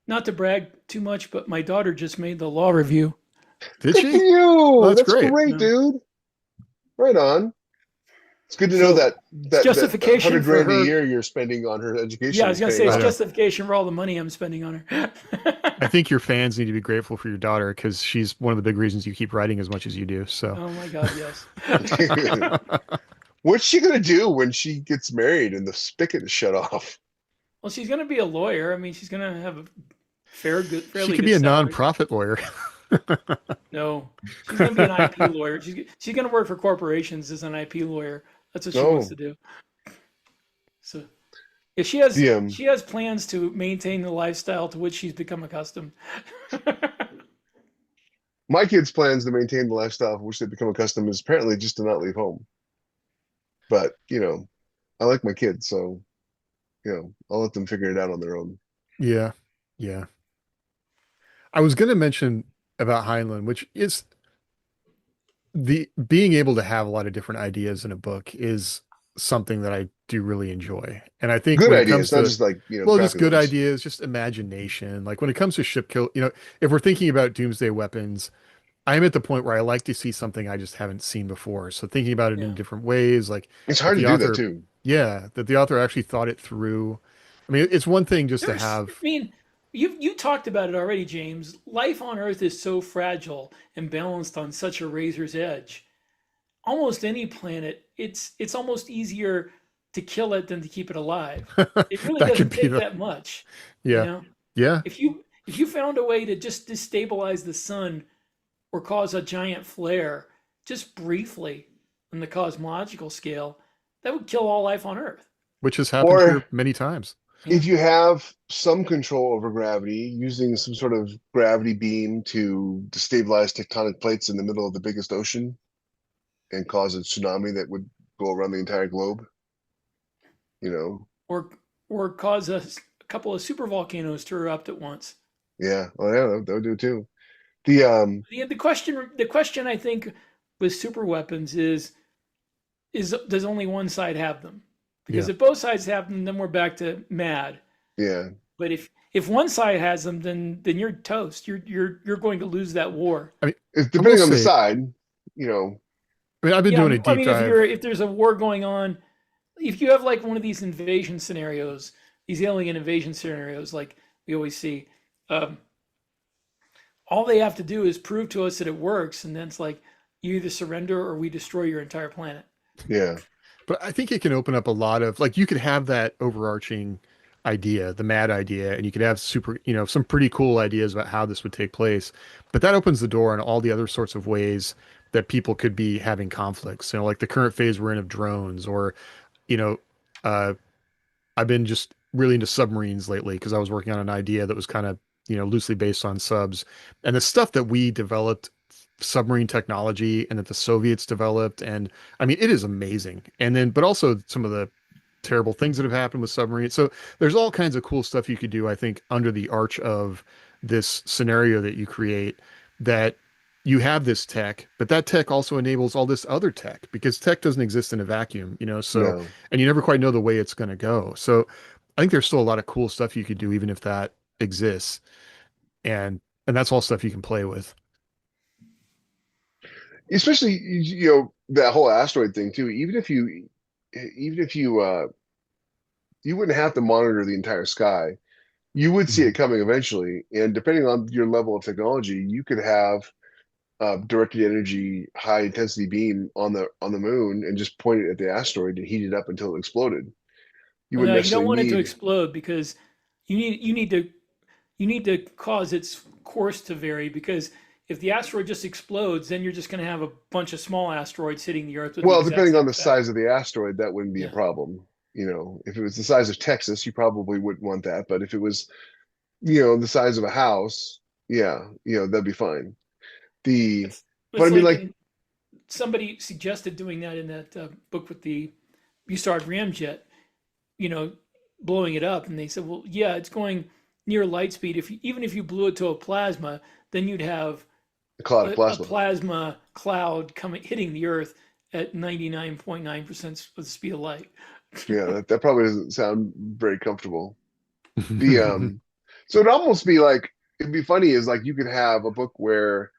Not to brag too much, but my daughter just made the law review. Did Good she? for you. That's That's great. great, dude. Right on. It's good to know So, that justification $100 for grand her- a year you're spending on her education. Yeah, I was gonna is say paying it's off. justification for all the money I'm spending on her. I think your fans need to be grateful for your daughter because she's one of the big reasons you keep writing as much as you do. So Oh my God, yes. What's she gonna do when she gets married and the spigot is shut off? Well, she's gonna be a lawyer. I mean, she's gonna have a fairly she good could be a salary. nonprofit lawyer. No, she's gonna be an IP lawyer. She's gonna work for corporations as an IP lawyer. That's what she wants to do. So, yeah, she has plans to maintain the lifestyle to which she's become accustomed. My kids' plans to maintain the lifestyle for which they've become accustomed is apparently just to not leave home. But, I like my kids, so, I'll let them figure it out on their own. Yeah. Yeah. I was going to mention about Heinlein, which is the being able to have a lot of different ideas in a book is something that I do really enjoy. And I think Good when it ideas, comes not to, just like, well, just crappy good ones. ideas, just imagination. Like when it comes to ship kill, if we're thinking about doomsday weapons, I'm at the point where I like to see something I just haven't seen before. So thinking about it Yeah. in different ways, like It's that hard to the do that author, too. yeah, that the author actually thought it through. I mean, it's one thing just to I have, mean, you talked about it already, James. Life on Earth is so fragile and balanced on such a razor's edge. Almost any planet, it's almost easier to kill it than to keep it alive. It really that could doesn't be take the, that much, you yeah, know. yeah, If you found a way to just destabilize the sun or cause a giant flare just briefly on the cosmological scale, that would kill all life on Earth. which has happened Or here many times. Yeah. if you have some control over gravity, using some sort of gravity beam to destabilize tectonic plates in the middle of the biggest ocean and cause a tsunami that would go around the entire globe, Or cause a couple of super volcanoes to erupt at once. yeah, well, yeah, that would do it too. The The question I think with super weapons is does only one side have them? Because Yeah. if both sides have them, then we're back to mad. yeah, But if one side has them, then you're toast. You're going to lose that war. I mean, it's depending on the say- side, I've been doing a deep dive. If there's a war going on, if you have like one of these invasion scenarios, these alien invasion scenarios, like we always see, all they have to do is prove to us that it works, and then it's like you either surrender or we destroy your entire planet. yeah. But I think it can open up a lot of, like, you could have that overarching idea, the mad idea, and you could have some pretty cool ideas about how this would take place. But that opens the door on all the other sorts of ways that people could be having conflicts, like the current phase we're in of drones, or, I've been just really into submarines lately because I was working on an idea that was kind of, loosely based on subs, and the stuff that we developed, submarine technology, and that the Soviets developed. And I mean, it is amazing. And then, but also some of the terrible things that have happened with submarines. So there's all kinds of cool stuff you could do, I think, under the arch of this scenario that you create that you have this tech, but that tech also enables all this other tech because tech doesn't exist in a vacuum, so, No. and you never quite know the way it's going to go. So I think there's still a lot of cool stuff you could do even if that exists. And that's all stuff you can play with. Especially, that whole asteroid thing too. Even if you wouldn't have to monitor the entire sky. You would see it Mhm. coming eventually, and depending on your level of technology, you could have directed energy high intensity beam on the moon and just point it at the asteroid and heat it up until it exploded. You Well, wouldn't no, you don't necessarily want it to need. explode because you need to cause its course to vary because if the asteroid just explodes, then you're just going to have a bunch of small asteroids hitting the Earth with the Well, exact depending on same the effect. size of the asteroid, that wouldn't be a Yeah, problem. If it was the size of Texas, you probably wouldn't want that. But if it was, the size of a house, yeah, that'd be fine. The, but I it's mean, like like, in somebody suggested doing that in that book with the Bussard ramjet, you know, blowing it up, and they said, well, yeah, it's going near light speed. If even if you blew it to a plasma, then you'd have a cloud of a plasma. plasma cloud coming hitting the Earth at 99.9% of the speed of light. Yeah, that probably doesn't sound very comfortable. The so it'd almost be like it'd be funny is like you could have a book where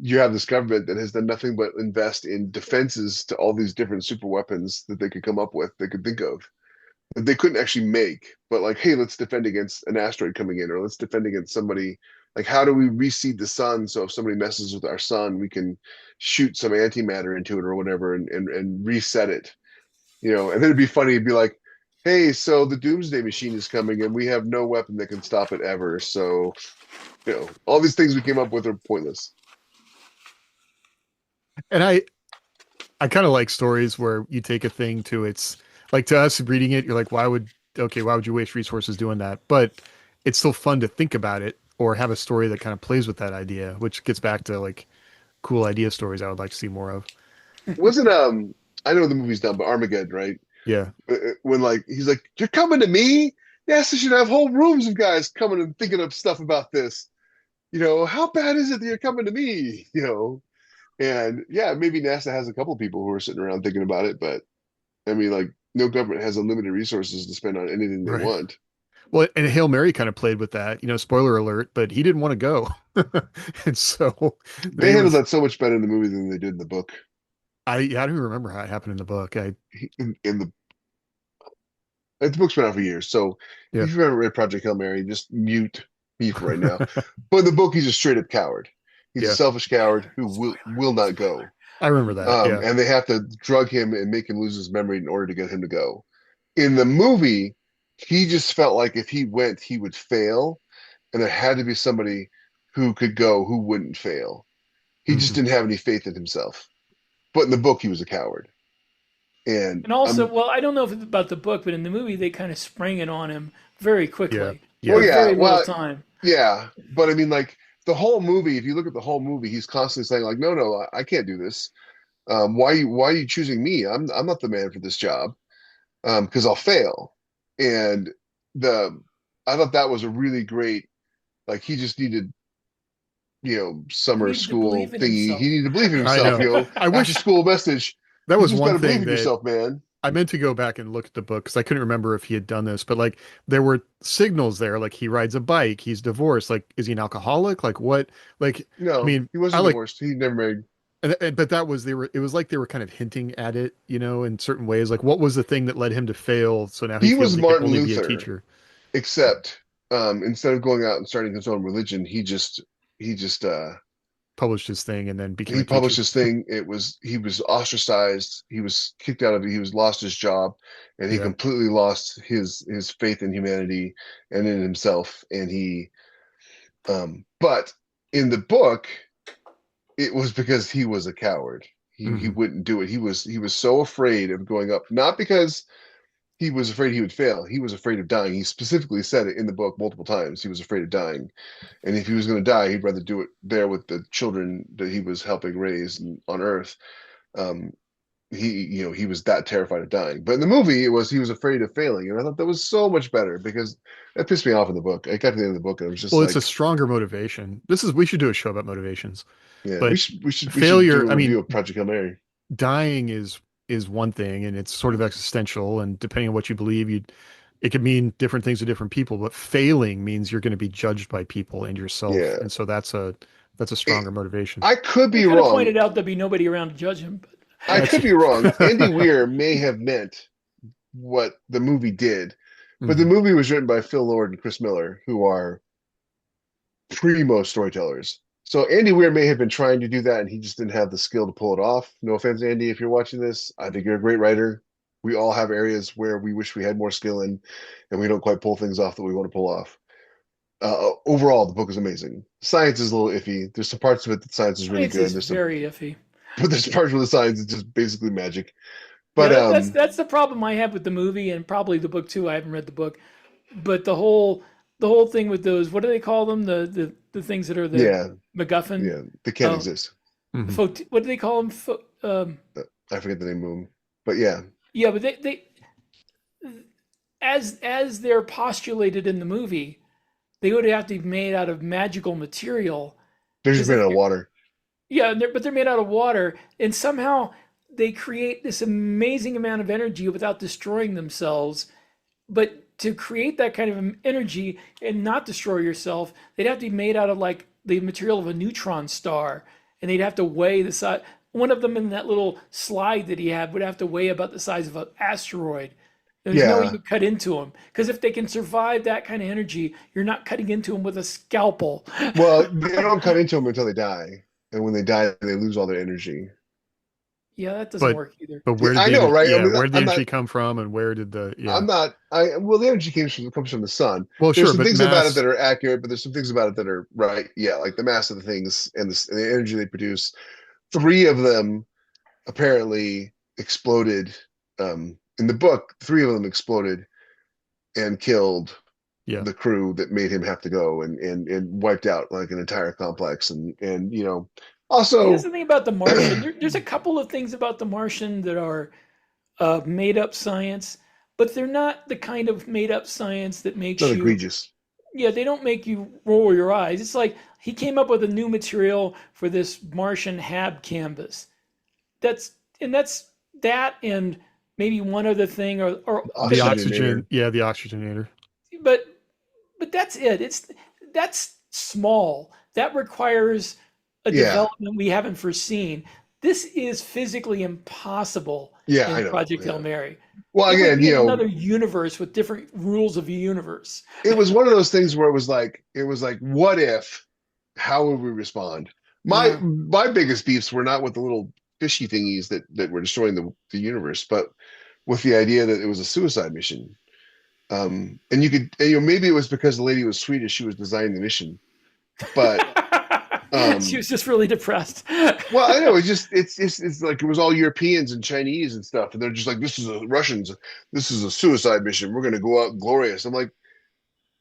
you have this government that has done nothing but invest in defenses to all these different super weapons that they could come up with, they could think of, that they couldn't actually make. But like, hey, let's defend against an asteroid coming in, or let's defend against somebody. Like, how do we reseed the sun so if somebody messes with our sun, we can shoot some antimatter into it or whatever and reset it. And then it'd be funny, it'd be like, hey, so the Doomsday machine is coming and we have no weapon that can stop it ever. So, all these things we came up with are pointless. And I kind of like stories where you take a thing to its, like, to us reading it, you're like, why would you waste resources doing that? But it's still fun to think about it or have a story that kind of plays with that idea, which gets back to like cool idea stories I would like to see more of. Wasn't I know the movie's done, but Armageddon, right? Yeah. When like he's like, you're coming to me? Yes, you should have whole rooms of guys coming and thinking of stuff about this. How bad is it that you're coming to me? And yeah, maybe NASA has a couple of people who are sitting around thinking about it, but I mean, like, no government has unlimited resources to spend on anything they Right. want. Well, and Hail Mary kind of played with that, spoiler alert, but he didn't want to go. And so They they handled was, that so much better in the movie than they did in the book. I don't even remember how it happened in the book. In the book's been out for years, so Yeah, if you've ever read Project Hail Mary, just mute for right now. But in the book, he's a straight up coward. He's a yeah, selfish coward who Spoiler. will not go. I remember that. Yeah. And they have to drug him and make him lose his memory in order to get him to go. In the movie, he just felt like if he went, he would fail, and there had to be somebody who could go who wouldn't fail. He just Mhm. didn't have any faith in himself. But in the book, he was a coward. And And also, I'm, well, I don't know if it's about the book, but in the movie, they kind of sprang it on him very Yeah, quickly well, yeah, with yeah, very little well, time. yeah. But I mean, like, the whole movie, if you look at the whole movie, he's constantly saying, like, no, no, I can't do this. Why are you choosing me? I'm not the man for this job. Because I'll fail. And the I thought that was a really great, like, he just needed, He summer needed to school believe in thingy. He himself. needed to believe in I himself, know. I after wish school message. that You was just got one to believe thing in that yourself, man. I meant to go back and look at the book because I couldn't remember if he had done this, but like there were signals there, like he rides a bike, he's divorced, like is he an alcoholic? Like what? Like I No, mean, he I wasn't like, divorced. He never married. but that was they were. It was like they were kind of hinting at it, in certain ways. Like what was the thing that led him to fail? So now he He feels was he can Martin only be a Luther, teacher. except instead of going out and starting his own religion, he just Published his thing and then became he a published teacher. his thing. He was ostracized. He was kicked out of it. He was lost his job, and he Yeah. completely lost his faith in humanity and in himself. And but in the book, it was because he was a coward. He Hmm. wouldn't do it. He was so afraid of going up, not because he was afraid he would fail. He was afraid of dying. He specifically said it in the book multiple times. He was afraid of dying. And if he was going to die, he'd rather do it there with the children that he was helping raise on Earth. Um, he was that terrified of dying. But in the movie, he was afraid of failing, and I thought that was so much better because that pissed me off in the book. I got to the end of the book and I was just Well, it's a like, stronger motivation. We should do a show about motivations. yeah, But we should do failure, a I review mean, of Project Hail Mary. dying is one thing and it's sort of existential, and depending on what you believe, it could mean different things to different people, but failing means you're going to be judged by people and yourself. Yeah, And so that's a stronger motivation. I could He be could have wrong. pointed out there'd be nobody around to judge him. But I That's could be wrong. Andy Weir may have meant what the movie did, but the Mhm. movie was written by Phil Lord and Chris Miller, who are primo storytellers. So Andy Weir may have been trying to do that, and he just didn't have the skill to pull it off. No offense, Andy, if you're watching this, I think you're a great writer. We all have areas where we wish we had more skill in, and we don't quite pull things off that we want to pull off. Overall, the book is amazing. Science is a little iffy. There's some parts of it that science is really science good. is very iffy. But there's parts where the science is just basically magic. Yeah, But that's the problem I have with the movie and probably the book too. I haven't read the book, but the whole thing with those, what do they call them? The things that are the yeah, MacGuffin. yeah, they can't Oh, exist. Mhm. what do they call them? I forget the name of them, but yeah, Yeah, but they as they're postulated in the movie, they would have to be made out of magical material. they're just Because made if out of water. yeah, but they're made out of water, and somehow they create this amazing amount of energy without destroying themselves. But to create that kind of energy and not destroy yourself, they'd have to be made out of like the material of a neutron star, and they'd have to weigh the size. One of them in that little slide that he had would have to weigh about the size of an asteroid. There's no way you Yeah. could cut into them because if they can survive that kind of energy, you're not cutting into them with a scalpel. Well, they don't cut into them until they die, and when they die, they lose all their energy. Yeah, that doesn't But work either. where did I the know, energy, right? I yeah, mean, where did the I'm energy not. come from and where did the yeah. I'm not. Well, the energy comes from the sun. Well, There's sure, some but things about it mass that are accurate, but there's some things about it that are right. Yeah, like the mass of the things and the energy they produce. Three of them apparently exploded. In the book, three of them exploded and killed yeah. the crew that made him have to go and wiped out like an entire complex and Here's also the thing about the Martian. There's a couple of things about the Martian that are made up science, but they're not the kind of made up science that not makes you, egregious. yeah, they don't make you roll your eyes. It's like he came up with a new material for this Martian hab canvas. That's and that's that and maybe one other thing or The but oxygen, Oxygenator. yeah, the oxygenator. but but that's it. That's small. That requires a Yeah, development we haven't foreseen. This is physically impossible yeah, I in know. Project Hail Yeah. Mary. Well, It would again, be in another universe with different rules of the universe. it was one of those things where it was like, what if? How would we respond? My Yeah. my biggest beefs were not with the little fishy thingies that were destroying the universe, but with the idea that it was a suicide mission. And you could, maybe it was because the lady was Swedish, she was designing the mission, but She um, was just really depressed. well, I know it's like it was all Europeans and Chinese and stuff, and they're just like, this is a Russians, this is a suicide mission. We're gonna go out glorious. I'm like,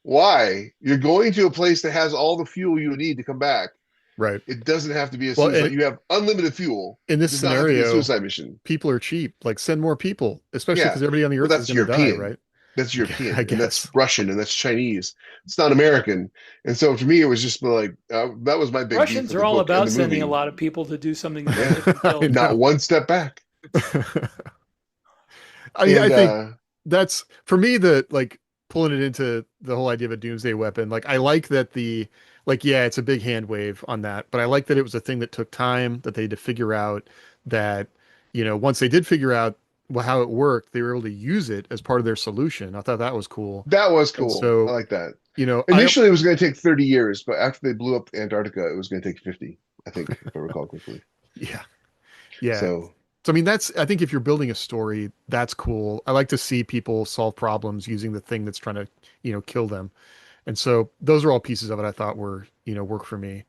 why? You're going to a place that has all the fuel you need to come back. Right. It doesn't have to be a Well, suicide. You have unlimited fuel. in It this does not have to be a scenario, suicide mission. people are cheap. Like send more people, especially Yeah. because everybody on the Well, earth is that's going to die, European. right? That's European, I and that's guess. Russian, and that's Chinese. It's not American. And so for me, it was just like that was my big beef Russians with are the all book and about the sending a movie. lot of people to do something that Yeah. they can I kill. Not know. one step back. I And think that's for me the like pulling it into the whole idea of a doomsday weapon. Like I like that yeah, it's a big hand wave on that, but I like that it was a thing that took time that they had to figure out that, once they did figure out how it worked, they were able to use it as part of their solution. I thought that was cool. that was And cool. I so, like that. I Initially, it was going to take 30 years, but after they blew up Antarctica, it was going to take 50, I think, if I recall quickly. yeah, yeah. So, So I mean I think if you're building a story, that's cool. I like to see people solve problems using the thing that's trying to, kill them. And so those are all pieces of it I thought were, work for me.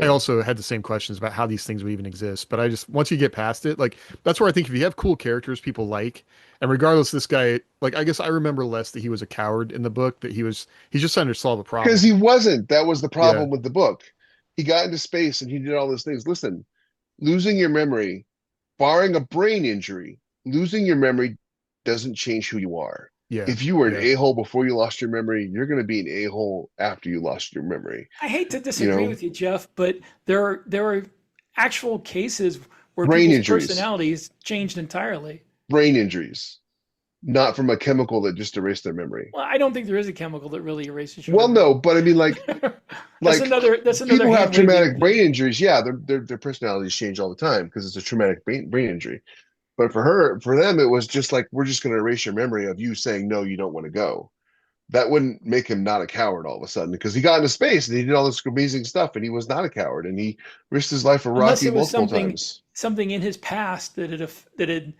I yeah. also had the same questions about how these things would even exist, but I just once you get past it, like that's where I think if you have cool characters people like, and regardless, this guy, like I guess I remember less that he was a coward in the book, that he's just trying to solve a Because problem. he wasn't. That was the Yeah, problem with the book. He got into space and he did all those things. Listen, losing your memory barring a brain injury, losing your memory doesn't change who you are. Yeah. If you were an Yeah. a-hole before you lost your memory, you're going to be an a-hole after you lost your memory. I hate to You disagree know, with you, Jeff, but there are actual cases where brain people's injuries, personalities changed entirely. brain injuries, not from a chemical that just erased their memory. Well, I don't think there is a chemical that really erases your Well, memory. no, but I mean, like That's another people who have hand waving traumatic brain thing. injuries, yeah, their personalities change all the time because it's a traumatic brain injury. But for them, it was just like, we're just going to erase your memory of you saying no, you don't want to go. That wouldn't make him not a coward all of a sudden, because he got into space and he did all this amazing stuff and he was not a coward and he risked his life for Unless Rocky it was multiple times. something in his past that had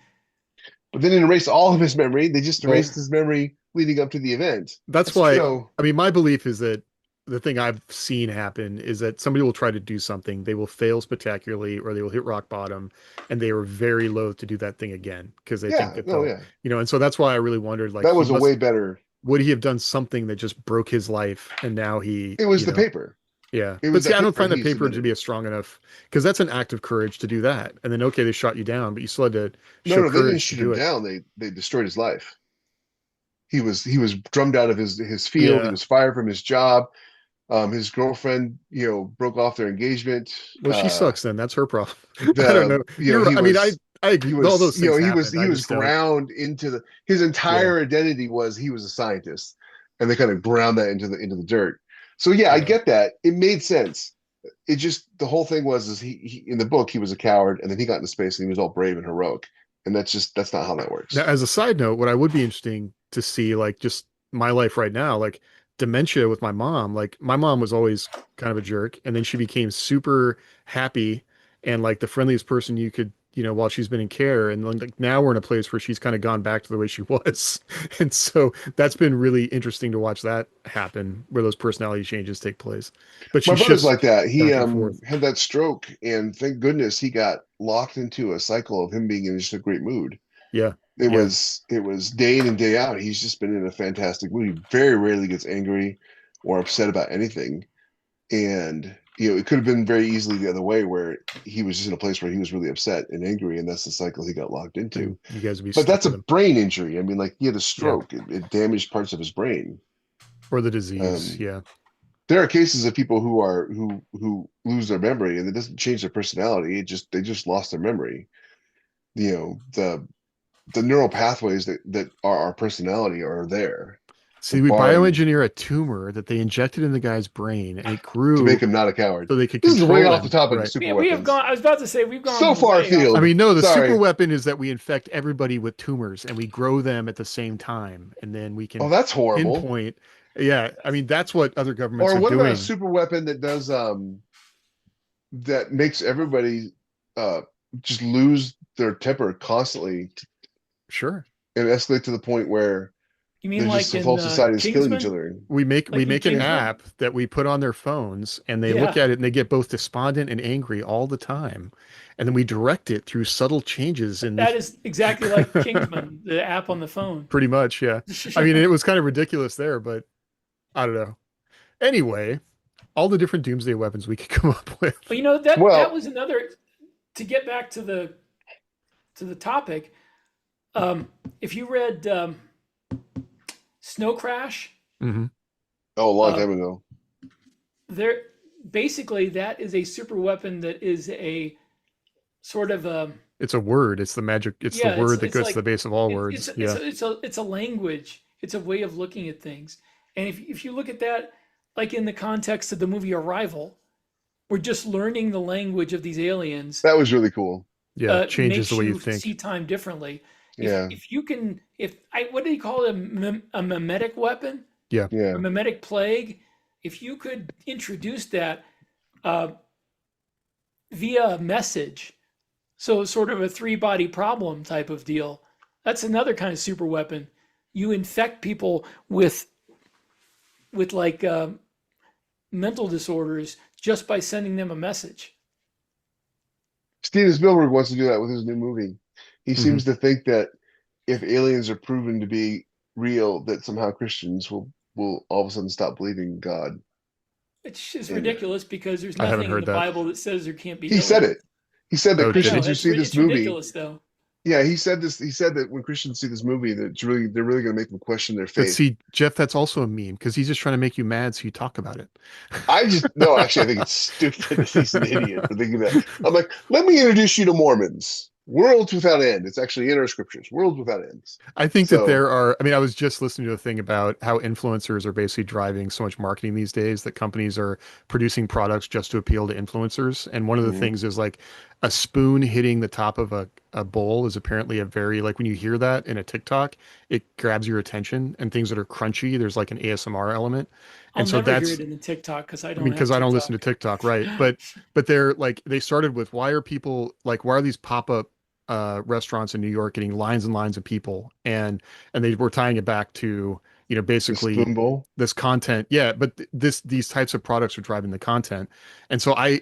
But they didn't erase all of his memory. They just Well, erased his memory leading up to the event. that's That's why, So I mean, my belief is that the thing I've seen happen is that somebody will try to do something, they will fail spectacularly, or they will hit rock bottom, and they are very loath to do that thing again because they think yeah, that no, they'll, yeah, and so that's why I really wondered, like, that was a way better. would he have done something that just broke his life, and now he, It was the paper. yeah. It But was see, that I don't paper find that he paper to submitted. be a strong enough, because that's an act of courage to do that. And then, okay, they shot you down, but you still had to No, show no, they didn't courage to shoot do him it. down. They destroyed his life. He was drummed out of his field. He Yeah. was fired from his job. His girlfriend, broke off their engagement. Well, she sucks then. That's her problem. I don't The know. you know I mean, I he agree. All was those things happened. he I was just don't. ground into his Yeah. entire identity was he was a scientist, and they kind of ground that into the dirt. So yeah, I Yeah. get that. It made sense. It just, the whole thing was, is he in the book he was a coward, and then he got into space and he was all brave and heroic, and that's not how that Now, works. as a side note, what I would be interesting to see, like, just my life right now, like dementia with my mom. Like, my mom was always kind of a jerk, and then she became super happy and like the friendliest person you could, while she's been in care. And then, like, now we're in a place where she's kind of gone back to the way she was. And so that's been really interesting to watch that happen, where those personality changes take place. But My she brother's shifts like that. He back and forth. had that stroke, and thank goodness he got locked into a cycle of him being in just a great mood. Yeah. It Yeah. was day in and day out. He's just been in a fantastic mood. He very rarely gets angry or upset about anything. And it could have been very easily the other way, where he was just in a place where he was really upset and angry, and that's the cycle he got locked into. And you guys would be But stuck that's with a him. brain injury. I mean, like, he had a Yeah. stroke. It damaged parts of his brain. Or the disease. Um, Yeah. there are cases of people who lose their memory, and it doesn't change their personality. They just lost their memory. The neural pathways that are our personality are there, See, we barring bioengineer a tumor that they injected in the guy's brain, and it to grew make him not a coward. so they could This is way control off the him. topic of Right. super we have weapons. gone. I was about to say we've gone So far way afield. I mean, no, the Sorry. super weapon is that we infect everybody with tumors and we grow them at the same time, and then we Oh, can that's horrible. pinpoint. Yeah, I mean, that's what other governments Or are what about a doing. super weapon that does that makes everybody just lose their temper constantly Sure. and escalate to the point where You mean there's like just the in whole society is killing each Kingsman? other. We make Like in an Kingsman? app that we put on their phones, and they look Yeah. at it and they get both despondent and angry all the time. And then we direct it through subtle changes in That is exactly like Kingsman, the app on the phone. pretty much, yeah. I mean, it was kind of ridiculous there, but I don't know. Anyway, all the different doomsday weapons we could come up with. But that Well- was another. To get back to the topic, if you read Snow Crash, Mhm. Oh, a long Uh, time ago. there basically that is a super weapon that is a sort of a It's a word. It's the magic. It's Yeah, the word it's that goes like- to the base of all it- words. it's, Yeah. it's a language. It's a way of looking at things. And if you look at that, like in the context of the movie Arrival, we're just learning the language of these aliens. That was really cool. Yeah. Changes makes the way you think. see time differently. Yeah. If you can, what do you call it? A mimetic weapon, Yeah. a mimetic plague. If you could introduce that via a message, so sort of a three-body problem type of deal, that's another kind of super weapon. You infect people with like mental disorders just by sending them a message. Steven Spielberg wants to do that with his new movie. He Mhm. seems to think that if aliens are proven to be real, that somehow Christians will all of a sudden stop believing in God. It's just Yeah. ridiculous because there's I haven't nothing in heard the that. Bible that says there can't be He said aliens. it. He said that Oh, I did know Christians he? who see this it's movie, ridiculous though. yeah, he said this. He said that when Christians see this movie, that they're really going to make them question their But faith. see, Jeff, that's also a meme because he's just trying to make you mad so you talk about it. I just no, actually, I think it's stupid that he's an idiot for thinking that. I'm like, let me introduce you to Mormons. Worlds without end. It's actually in our scriptures. Worlds without ends. I think that So there are, I mean, I was just listening to a thing about how influencers are basically driving so much marketing these days that companies are producing products just to appeal to influencers. And one of the mhm. things is like a spoon hitting the top of a bowl is apparently a very, like when you hear that in a TikTok, it grabs your attention, and things that are crunchy, there's like an ASMR element. I'll And so never hear that's, it in the TikTok because I I mean, don't have because I don't listen to TikTok. TikTok, right? But they're like they started with why are people like why are these pop-up restaurants in New York getting lines and lines of people, and they were tying it back to The basically spoon bowl. this content, yeah. But these types of products are driving the content, and so I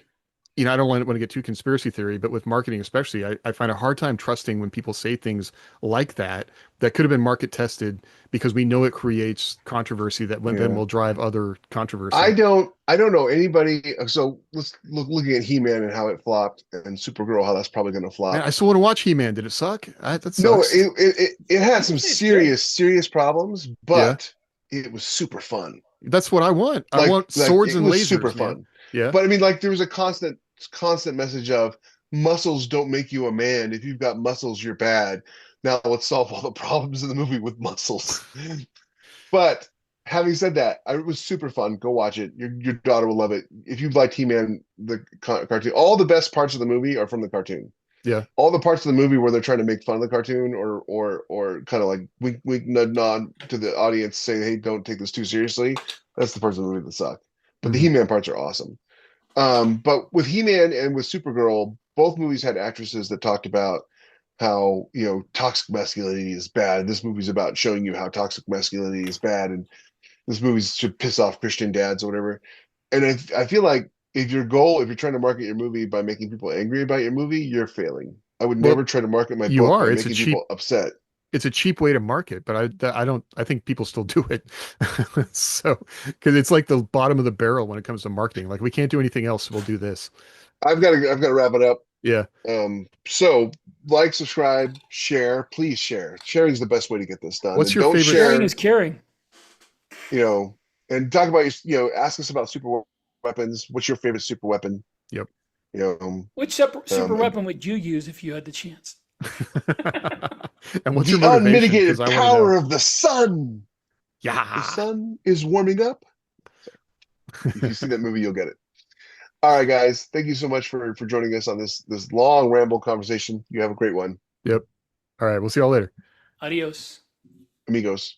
don't want to get too conspiracy theory, but with marketing especially, I find a hard time trusting when people say things like that that could have been market tested because we know it creates controversy that then Yeah. will drive other controversy. I don't know anybody. So let's looking at He-Man and how it flopped, and Supergirl, how that's probably going to Man, flop. I still want to watch He-Man. Did it suck? That No, sucks. it had some It's good. serious problems, Yeah, but it was super fun. that's what I want. I want Like swords it and was super lasers, man. fun. Yeah. But I mean, like there was a constant message of muscles don't make you a man. If you've got muscles, you're bad. Now let's solve all the problems in the movie with muscles. But having said that, it was super fun. Go watch it. Your daughter will love it. If you liked He-Man, the cartoon, all the best parts of the movie are from the cartoon. Yeah. All the parts of the movie where they're trying to make fun of the cartoon or kind of like wink wink nod to the audience saying, hey, don't take this too seriously. That's the parts of the movie that suck. But the Mhm. He-Man parts are awesome. But with He-Man and with Supergirl, both movies had actresses that talked about how, toxic masculinity is bad. This movie's about showing you how toxic masculinity is bad, and this movie should piss off Christian dads or whatever. And I feel like if you're trying to market your movie by making people angry about your movie, you're failing. I would Well, never try to market my you book are. by making people upset. It's a cheap way to market, but I don't I think people still do it. So because it's like the bottom of the barrel when it comes to marketing. Like we can't do anything else, so we'll do this. I've got to wrap it up. Yeah. So like, subscribe, share, please share. Sharing is the best way to get this done. What's And your don't favorite? Sharing share, is caring. and talk about ask us about super weapons. What's your favorite super weapon? Yep. You know, Which super and weapon would you use if you had the chance? And what's the your motivation? unmitigated Because I want to know. power of the sun. The Yeah. sun is warming up. If you see that movie, you'll get it. All right, guys. Thank you so much for joining us on this long ramble conversation. You have a great one, Yep. All right. We'll see y'all later. Adios. amigos.